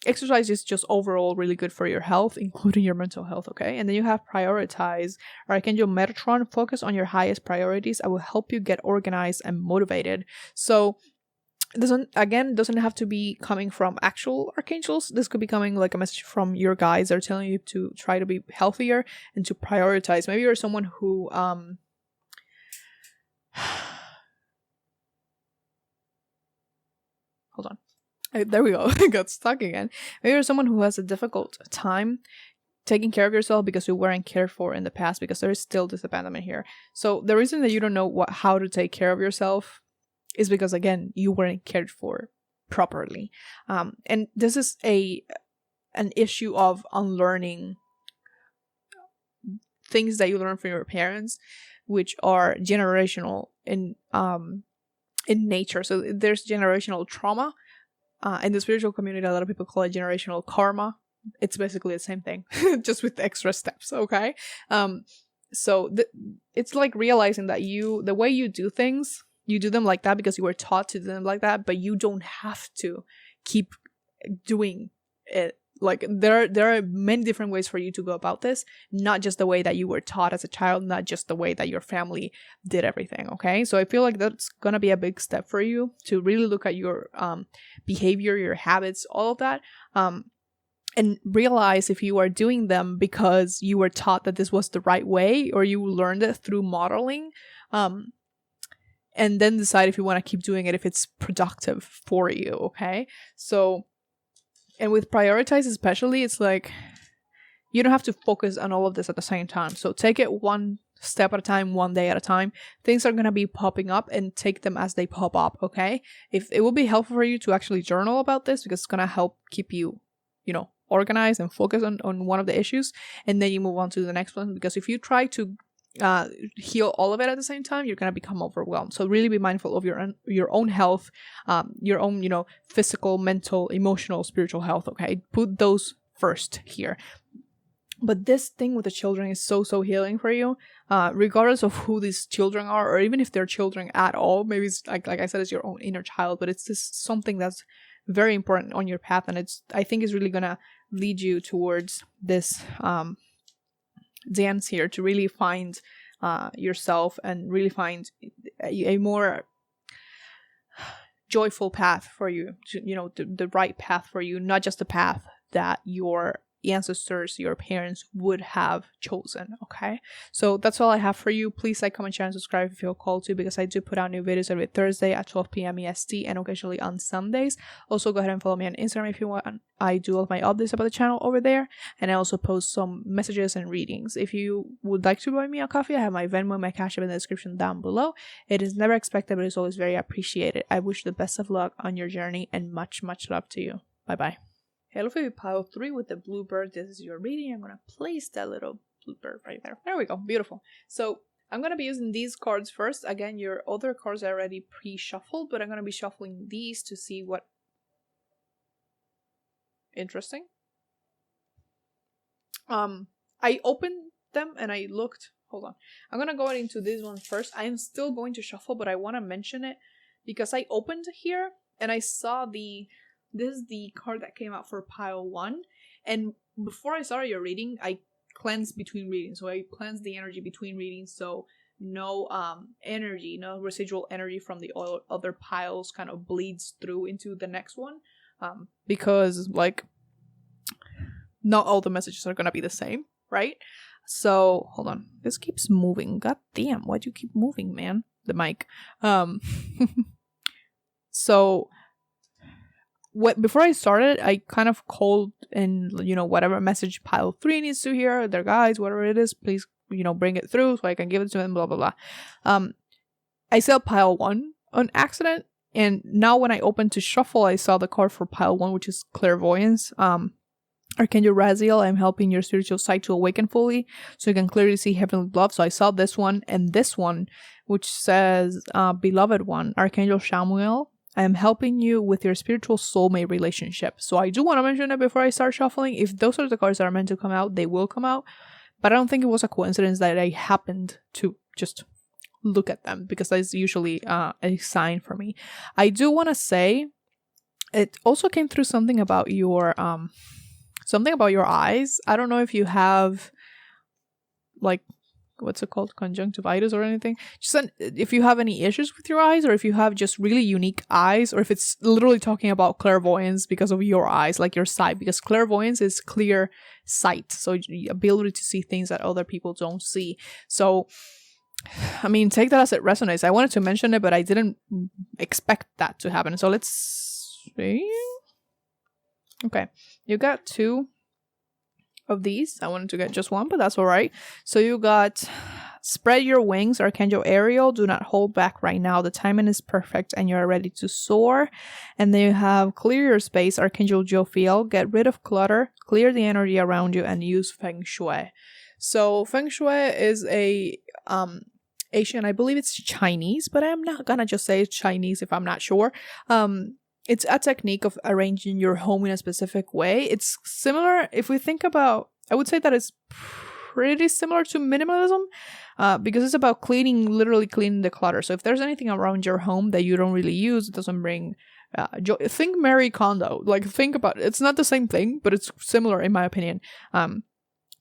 Exercise is just overall really good for your health, including your mental health, okay? And then you have prioritize. Archangel Metatron, focus on your highest priorities. I will help you get organized and motivated. So doesn't have to be coming from actual archangels. This could be coming like a message from your guides. They're telling you to try to be healthier and to prioritize. Maybe you're someone who hold on. There we go. I got stuck again. Maybe you're someone who has a difficult time taking care of yourself because you weren't cared for in the past, because there is still this abandonment here. So the reason that you don't know how to take care of yourself is because, again, you weren't cared for properly. And this is an issue of unlearning things that you learned from your parents, which are generational in nature. So there's generational trauma. In the spiritual community, a lot of people call it generational karma. It's basically the same thing, just with extra steps, okay? So it's like realizing that the way you do things, you do them like that because you were taught to do them like that, but you don't have to keep doing it. Like, there are many different ways for you to go about this, not just the way that you were taught as a child, not just the way that your family did everything, okay? So I feel like that's gonna be a big step for you to really look at your behavior, your habits, all of that, and realize if you are doing them because you were taught that this was the right way, or you learned it through modeling, and then decide if you want to keep doing it, if it's productive for you, okay? So, and with prioritize especially, it's like you don't have to focus on all of this at the same time. So take it one step at a time, one day at a time. Things are going to be popping up, and take them as they pop up, okay? If it will be helpful for you to actually journal about this, because it's going to help keep you, organized and focus on one of the issues, and then you move on to the next one. Because if you try to heal all of it at the same time, you're going to become overwhelmed. So really be mindful of your own health, your own, physical, mental, emotional, spiritual health, okay? Put those first here. But this thing with the children is so healing for you, regardless of who these children are, or even if they're children at all. Maybe it's like I said, it's your own inner child, but it's just something that's very important on your path, and I think is really gonna lead you towards this dance here to really find yourself, and really find a more joyful path for you, the right path for you, not just the path that your ancestors, your parents would have chosen, okay? So that's all I have for you. Please like, comment, share, and subscribe if you feel called to, because I do put out new videos every Thursday at 12 p.m. EST, and occasionally on Sundays. Also, go ahead and follow me on Instagram if you want. I do all of my updates about the channel over there, and I also post some messages and readings. If you would like to buy me a coffee, I have my Venmo and my Cash App in the description down below. It is never expected, but it's always very appreciated. I wish you the best of luck on your journey, and much love to you. Bye-bye. Hello, for you, pile 3 with the bluebird. This is your reading. I'm going to place that little bluebird right there. There we go. Beautiful. So I'm going to be using these cards first. Again, your other cards are already pre-shuffled, but I'm going to be shuffling these to see what... Interesting. I opened them and I looked... Hold on. I'm going to go into this one first. I am still going to shuffle, but I want to mention it because I opened here and I saw this is the card that came out for pile 1. And before I started your reading, I cleansed between readings. So I cleansed the energy between readings. So no energy, no residual energy from the other piles kind of bleeds through into the next one. Because, like, not all the messages are going to be the same, right? So, hold on. This keeps moving. God damn, why'd you keep moving, man? The mic. So... before I started, I kind of called in, whatever message pile 3 needs to hear, their guides, whatever it is, please, bring it through so I can give it to them, blah, blah, blah. I saw pile 1 on accident, and now when I opened to shuffle, I saw the card for pile 1, which is clairvoyance. Archangel Raziel, I'm helping your spiritual sight to awaken fully, so you can clearly see heavenly love. So I saw this one, and this one, which says, beloved one, Archangel Samuel, I am helping you with your spiritual soulmate relationship. So I do want to mention it before I start shuffling. If those are the cards that are meant to come out, they will come out. But I don't think it was a coincidence that I happened to just look at them, because that's usually a sign for me. I do want to say it also came through something about your eyes. I don't know if you have like what's it called, conjunctivitis or anything, just if you have any issues with your eyes, or if you have just really unique eyes, or if it's literally talking about clairvoyance because of your eyes, like your sight, because clairvoyance is clear sight, so the ability to see things that other people don't see. So I mean, take that as it resonates. I wanted to mention it, but I didn't expect that to happen. So let's see. Okay, you got 2 of these. I wanted to get just 1, but that's all right. So you got spread your wings, Archangel Ariel. Do not hold back right now. The timing is perfect and you're ready to soar. And then you have clear your space, Archangel Jophiel. Get rid of clutter, clear the energy around you, and use Feng Shui. So Feng Shui is a Asian, I believe it's Chinese, but I'm not gonna just say it's Chinese if I'm not sure. It's a technique of arranging your home in a specific way. It's similar, if we think about, I would say that it's pretty similar to minimalism, because it's about literally cleaning the clutter. So if there's anything around your home that you don't really use, it doesn't bring joy. Think Marie Kondo. Like, think about it. It's not the same thing, but it's similar in my opinion.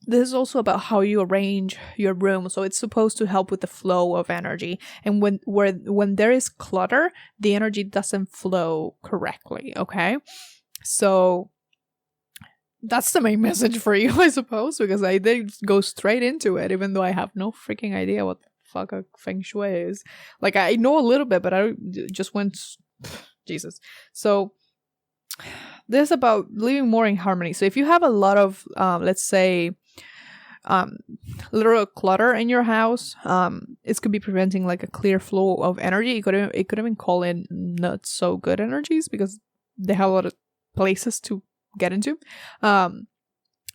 This is also about how you arrange your room. So it's supposed to help with the flow of energy. And when there is clutter, the energy doesn't flow correctly. Okay. So that's the main message for you, I suppose, because I did go straight into it, even though I have no freaking idea what the fuck a Feng Shui is. Like, I know a little bit, but I just went, Jesus. So this is about living more in harmony. So if you have a lot of, let's say, literal clutter in your house, it could be preventing like a clear flow of energy. It could even call in not so good energies because they have a lot of places to get into.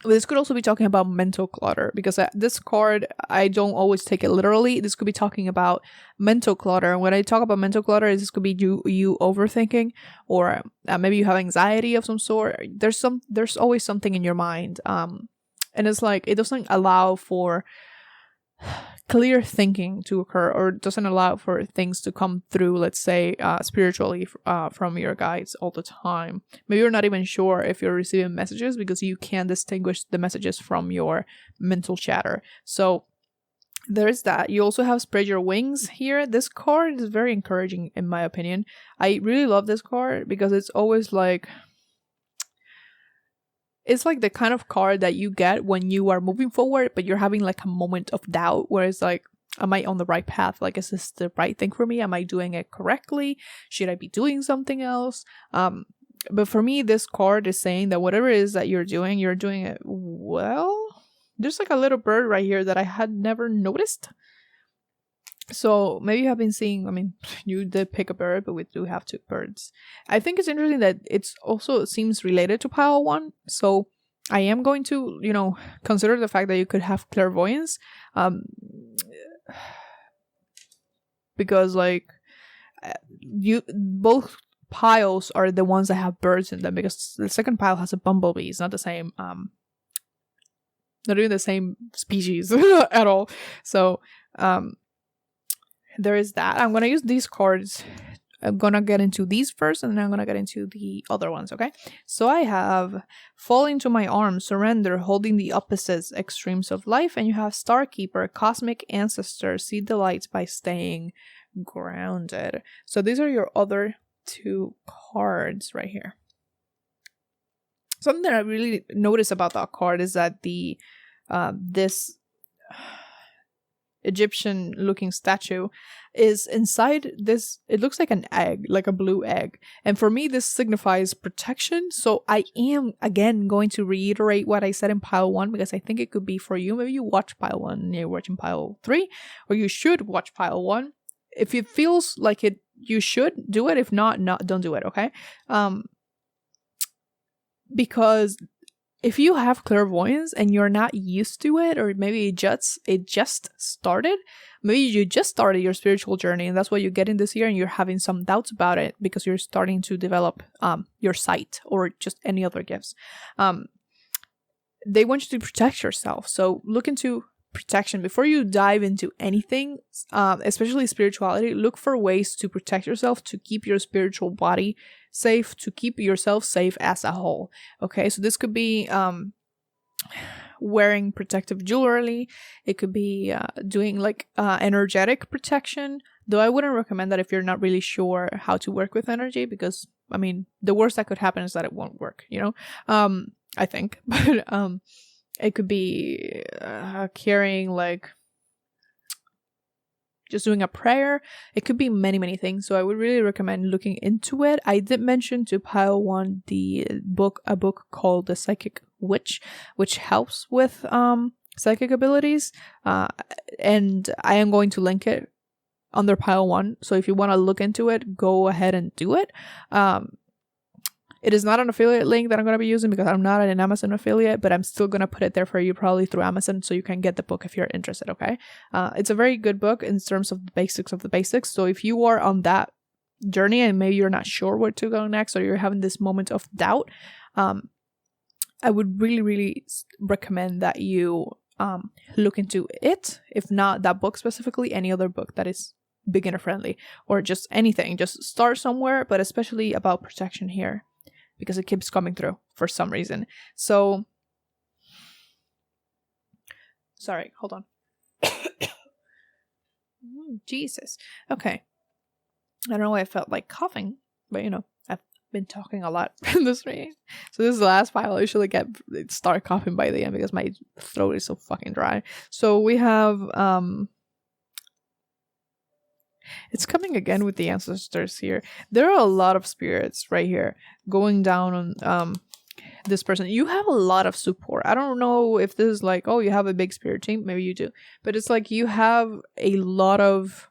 This could also be talking about mental clutter, because this card, I don't always take it literally. This could be talking about mental clutter. And when I talk about mental clutter, this could be you overthinking, or maybe you have anxiety of some sort. There's always something in your mind. And it's like, it doesn't allow for clear thinking to occur, or doesn't allow for things to come through, let's say, spiritually from your guides all the time. Maybe you're not even sure if you're receiving messages because you can't distinguish the messages from your mental chatter. So there's that. You also have spread your wings here. This card is very encouraging in my opinion. I really love this card because it's always like, it's like the kind of card that you get when you are moving forward, but you're having like a moment of doubt where it's like, am I on the right path? Like, is this the right thing for me? Am I doing it correctly? Should I be doing something else? But for me, this card is saying that whatever it is that you're doing it well. There's like a little bird right here that I had never noticed. So maybe you have been seeing, I mean, you did pick a bird, but we do have 2 birds. I think it's interesting that it's also seems related to pile 1. So I am going to, consider the fact that you could have clairvoyance. Because like both piles are the ones that have birds in them, because the second pile has a bumblebee. It's not the same, not even the same species at all. So, there is that. I'm going to use these cards. I'm going to get into these first, and then I'm going to get into the other ones, okay? So I have Fall into My Arms, Surrender, Holding the Opposites, Extremes of Life. And you have Starkeeper, Cosmic Ancestor, See the Light by Staying Grounded. So these are your other 2 cards right here. Something that I really noticed about that card is that this Egyptian looking statue is inside this, it looks like an egg, like a blue egg. And for me, this signifies protection. So I am again going to reiterate what I said in pile 1, because I think it could be for you. Maybe you watch pile 1 and you're watching pile 3, or you should watch pile 1. If it feels like it, you should do it. If not, don't do it. Okay. Because if you have clairvoyance and you're not used to it, or maybe it just started, maybe you just started your spiritual journey and that's what you get in this year, and you're having some doubts about it because you're starting to develop your sight or just any other gifts. They want you to protect yourself. So look into protection before you dive into anything, especially spirituality. Look for ways to protect yourself, to keep your spiritual body safe, to keep yourself safe as a whole. Okay, so this could be wearing protective jewelry. It could be doing like energetic protection, though I wouldn't recommend that if you're not really sure how to work with energy, because I mean, the worst that could happen is that it won't work, you know, I think. But it could be carrying like just doing a prayer. It could be many, many things. So I would really recommend looking into it. I did mention to pile one a book called The Psychic Witch, which helps with psychic abilities. And I am going to link it under pile one. So if you want to look into it, go ahead and do it. It is not an affiliate link that I'm going to be using because I'm not an Amazon affiliate, but I'm still going to put it there for you, probably through Amazon, so you can get the book if you're interested, okay? It's a very good book in terms of the basics of the basics. So if you are on that journey and maybe you're not sure where to go next, or you're having this moment of doubt, I would really, really recommend that you look into it. If not that book specifically, any other book that is beginner friendly, or just anything. Just start somewhere, but especially about protection here, because it keeps coming through for some reason. So, sorry, hold on. Jesus. Okay. I don't know why I felt like coughing, but you know, I've been talking a lot in this reading. So this is the last file. I usually start coughing by the end because my throat is so fucking dry. So we have, it's coming again with the ancestors here. There are a lot of spirits right here going down on this person. You have a lot of support. I don't know if this is like, oh, you have a big spirit team. Maybe you do. But it's like you have a lot of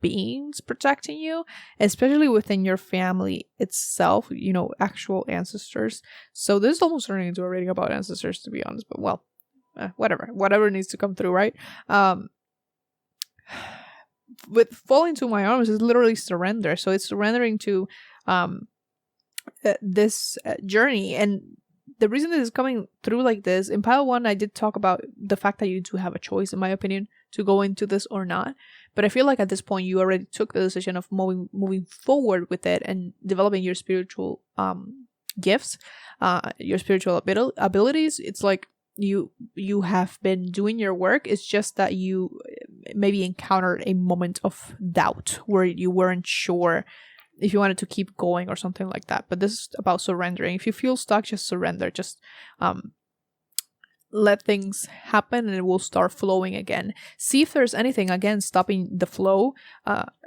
beings protecting you, especially within your family itself, you know, actual ancestors. So this is almost turning into a reading about ancestors, to be honest. But well, whatever needs to come through, right? With falling to my arms is literally surrender. So it's surrendering to this journey. And the reason this is coming through like this, in pile one, I did talk about the fact that you do have a choice, in my opinion, to go into this or not. But I feel like at this point, you already took the decision of moving forward with it and developing your spiritual gifts, your spiritual abilities. It's like you have been doing your work. It's just that you maybe encountered a moment of doubt where you weren't sure if you wanted to keep going or something like that. But this is about surrendering. If you feel stuck, just surrender. Just let things happen and it will start flowing again. See if there's anything, again, stopping the flow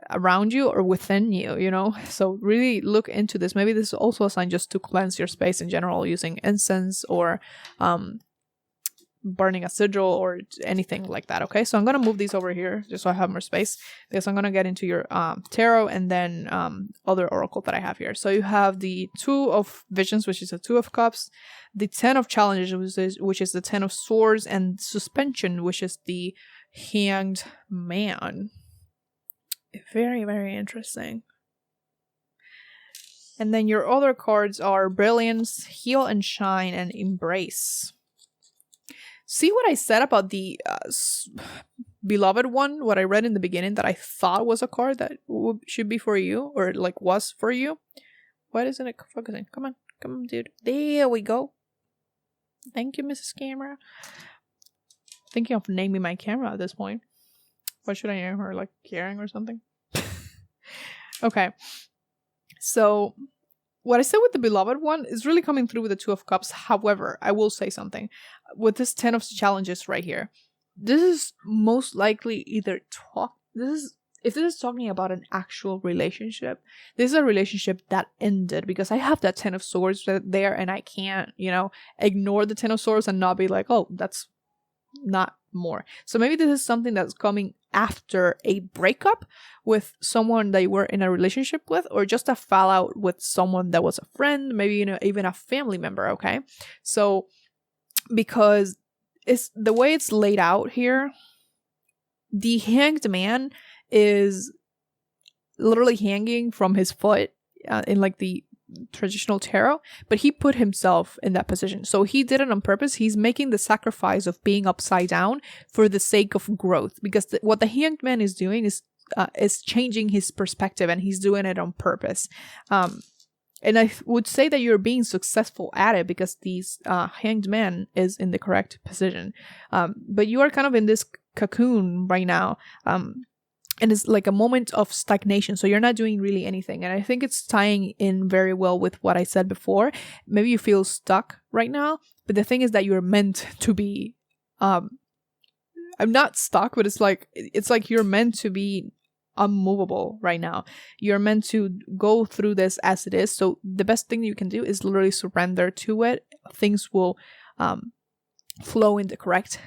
around you or within you, you know? So really look into this. Maybe this is also a sign just to cleanse your space in general using incense or burning a sigil or anything like that. Okay, so I'm gonna move these over here just so I have more space, because I'm gonna get into your tarot and then other oracle that I have here. So you have the Two of Visions, which is the Two of Cups, the Ten of Challenges, which is the Ten of Swords, and Suspension, which is the Hanged Man. Very, very interesting. And then your other cards are Brilliance, Heal and Shine, and Embrace. See what I said about the beloved one, what I read in the beginning that I thought was a card that should be for you, or like was for you? Why isn't it focusing? Come on, dude. There we go. Thank you, Mrs. Camera. Thinking of naming my camera at this point. What should I name her? Like Karen or something? Okay. So what I said with the beloved one is really coming through with the Two of Cups. However, I will say something. With this Ten of Challenges right here, this is most likely either if this is talking about an actual relationship, this is a relationship that ended, because I have that Ten of Swords there and I can't, you know, ignore the Ten of Swords and not be like, oh, that's not more. So maybe this is something that's coming after a breakup with someone that you were in a relationship with, or just a fallout with someone that was a friend, maybe, you know, even a family member. Okay, so because it's the way it's laid out here, the Hanged Man is literally hanging from his foot in like the traditional tarot, but he put himself in that position. So he did it on purpose. He's making the sacrifice of being upside down for the sake of growth, because what the Hanged Man is doing is changing his perspective, and he's doing it on purpose. And I would say that you're being successful at it because these Hanged Man is in the correct position. But you are kind of in this cocoon right now. And it's like a moment of stagnation. So you're not doing really anything. And I think it's tying in very well with what I said before. Maybe you feel stuck right now. But the thing is that you're meant to be... I'm not stuck, but it's like you're meant to be unmovable right now. You're meant to go through this as it is. So the best thing you can do is literally surrender to it. Things will flow in the correct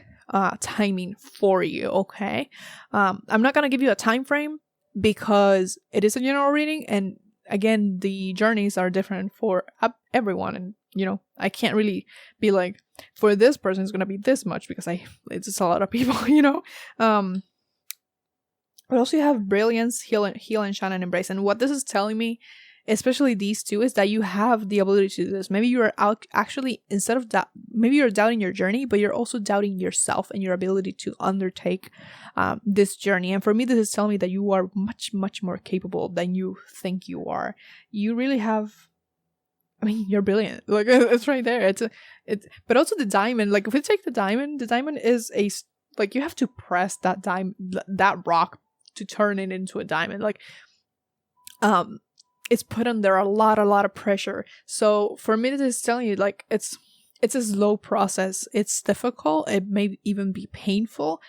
timing for you. Okay. I'm not gonna give you a time frame because it is a general reading, and again, the journeys are different for everyone, and I can't really be like, for this person it's gonna be this much because it's just a lot of people. But also you have Brilliance, Heal, and Shine, and Embrace. And what this is telling me, especially these two, is that you have the ability to do this. Maybe you are actually, instead of that, maybe you're doubting your journey, but you're also doubting yourself and your ability to undertake this journey. And for me, this is telling me that you are much, much more capable than you think you are. You really have... I mean, you're brilliant. Like, it's right there. But also the diamond. Like, if we take the diamond is like, you have to press that rock to turn it into a diamond. Like, it's put under a lot of pressure. So for me, this is telling you, like, it's a slow process. It's difficult. It may even be painful.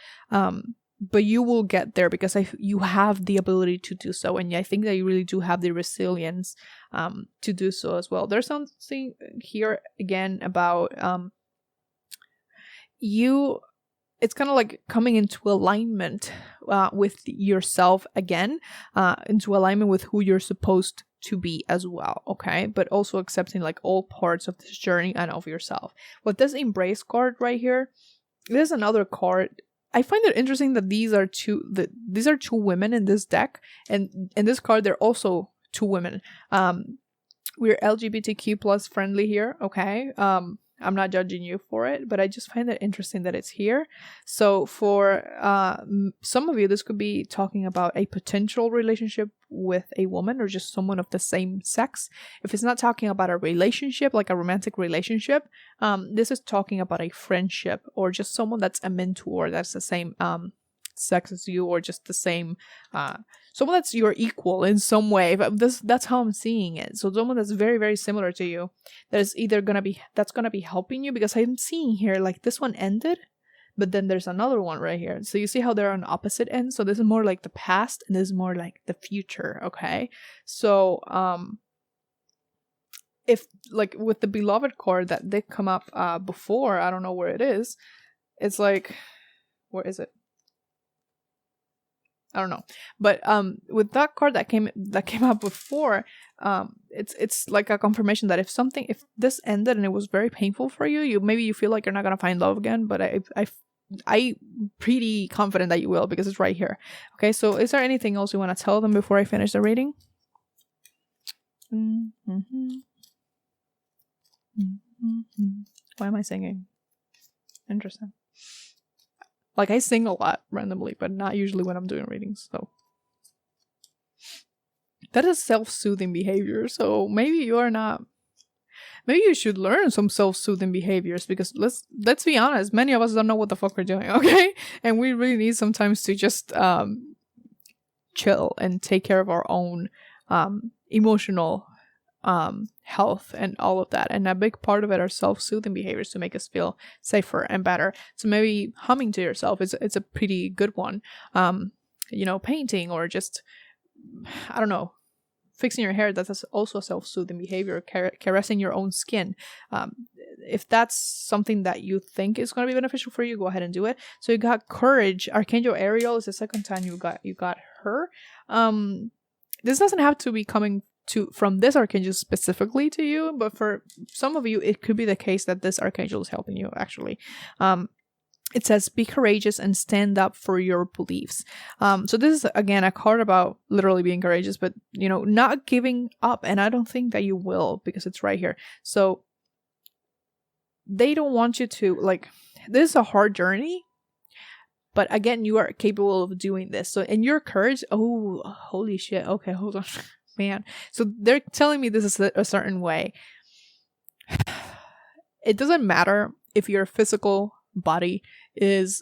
But you will get there because you have the ability to do so. And I think that you really do have the resilience to do so as well. There's something here again about you. It's kind of like coming into alignment with yourself again, into alignment with who you're supposed to be as well, okay? But also accepting like all parts of this journey and of yourself. With this Embrace card right here, there's another card. I find it interesting that these are two women in this deck, and in this card they're also two women. We're LGBTQ plus friendly here, okay? I'm not judging you for it, but I just find it interesting that it's here. So for some of you, this could be talking about a potential relationship with a woman or just someone of the same sex. If it's not talking about a relationship, like a romantic relationship, this is talking about a friendship or just someone that's a mentor that's the same sex as you, or just the same someone that's your equal in some way. But that's how I'm seeing it. So someone that's very, very similar to you, that is either gonna be helping you, because I'm seeing here like this one ended, but then there's another one right here. So you see how they're on opposite ends. So this is more like the past and this is more like the future. Okay, so if like with the Beloved card that did come up before, I don't know where it is. It's like, where is it? I don't know, but with that card that came up before, it's like a confirmation that if this ended and it was very painful for you, maybe you feel like you're not gonna find love again, but I'm pretty confident that you will, because it's right here. Okay, so is there anything else you want to tell them before I finish the reading? Why am I singing? Interesting. Like, I sing a lot randomly, but not usually when I'm doing readings, so. That is self-soothing behavior, so maybe you should learn some self-soothing behaviors, because let's be honest, many of us don't know what the fuck we're doing, okay? And we really need sometimes to just chill and take care of our own emotional health and all of that. And a big part of it are self-soothing behaviors to make us feel safer and better. So maybe humming to yourself it's a pretty good one. Painting, or just, I don't know, fixing your hair, that's also a self-soothing behavior. Caressing your own skin. If that's something that you think is going to be beneficial for you, go ahead and do it. So you got Courage. Archangel Ariel is the second time you got her. This doesn't have to be coming from this archangel specifically to you, but for some of you it could be the case that this archangel is helping you actually. It says, be courageous and stand up for your beliefs. So this is again a card about literally being courageous, but not giving up, and I don't think that you will, because it's right here. So they don't want you to, like, this is a hard journey, but again, you are capable of doing this. So, and your courage, oh, holy shit. Okay, hold on. man. So they're telling me this is a certain way. It doesn't matter if your physical body is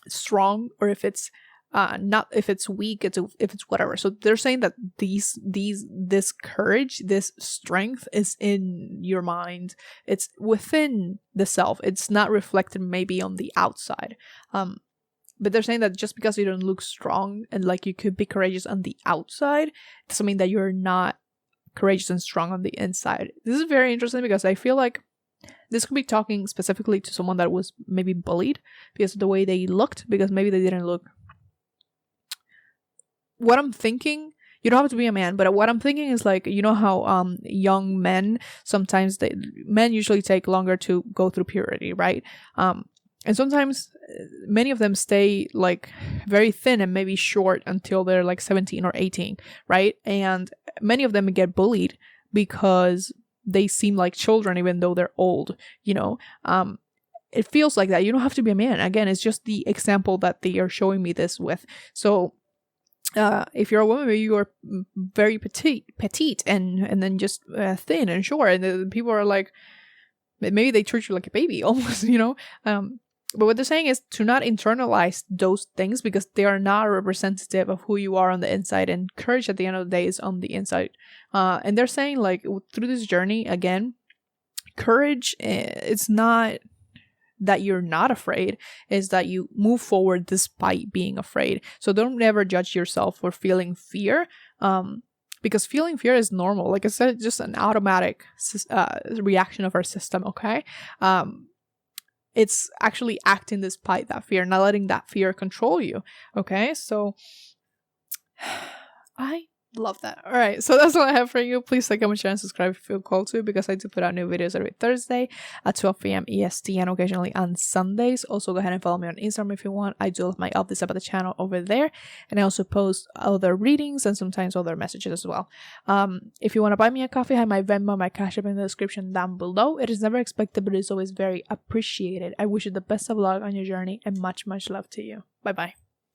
strong or if it's not, if it's weak, if it's whatever. So they're saying that this courage, this strength is in your mind. It's within the self. It's not reflected maybe on the outside. But they're saying that just because you don't look strong and like you could be courageous on the outside, it doesn't mean that you're not courageous and strong on the inside. This is very interesting because I feel like this could be talking specifically to someone that was maybe bullied because of the way they looked, because maybe they didn't look. What I'm thinking, you don't have to be a man, but what I'm thinking is like, you know how young men, sometimes men usually take longer to go through puberty, right? And sometimes many of them stay like very thin and maybe short until they're like 17 or 18, right? And many of them get bullied because they seem like children even though they're old, you know? It feels like that. You don't have to be a man. Again, it's just the example that they are showing me this with. So if you're a woman, maybe you are very petite and then just thin and short, and people are like, maybe they treat you like a baby almost, you know? But what they're saying is to not internalize those things because they are not representative of who you are on the inside, and courage at the end of the day is on the inside. And they're saying like through this journey, again, courage, it's not that you're not afraid, is that you move forward despite being afraid. So don't ever judge yourself for feeling fear, because feeling fear is normal. Like I said, it's just an automatic reaction of our system, okay? It's actually acting despite that fear, not letting that fear control you, okay? So I love that. All right, so that's all I have for you. Please like, comment, share, and subscribe if you feel called to, because I do put out new videos every Thursday at 12 p.m. EST and occasionally on Sundays. Also, go ahead and follow me on Instagram if you want. I do have my updates about the channel over there, and I also post other readings and sometimes other messages as well. If you want to buy me a coffee, I have my Venmo, my Cash App in the description down below. It is never expected, but it is always very appreciated. I wish you the best of luck on your journey and much, much love to you. Bye-bye.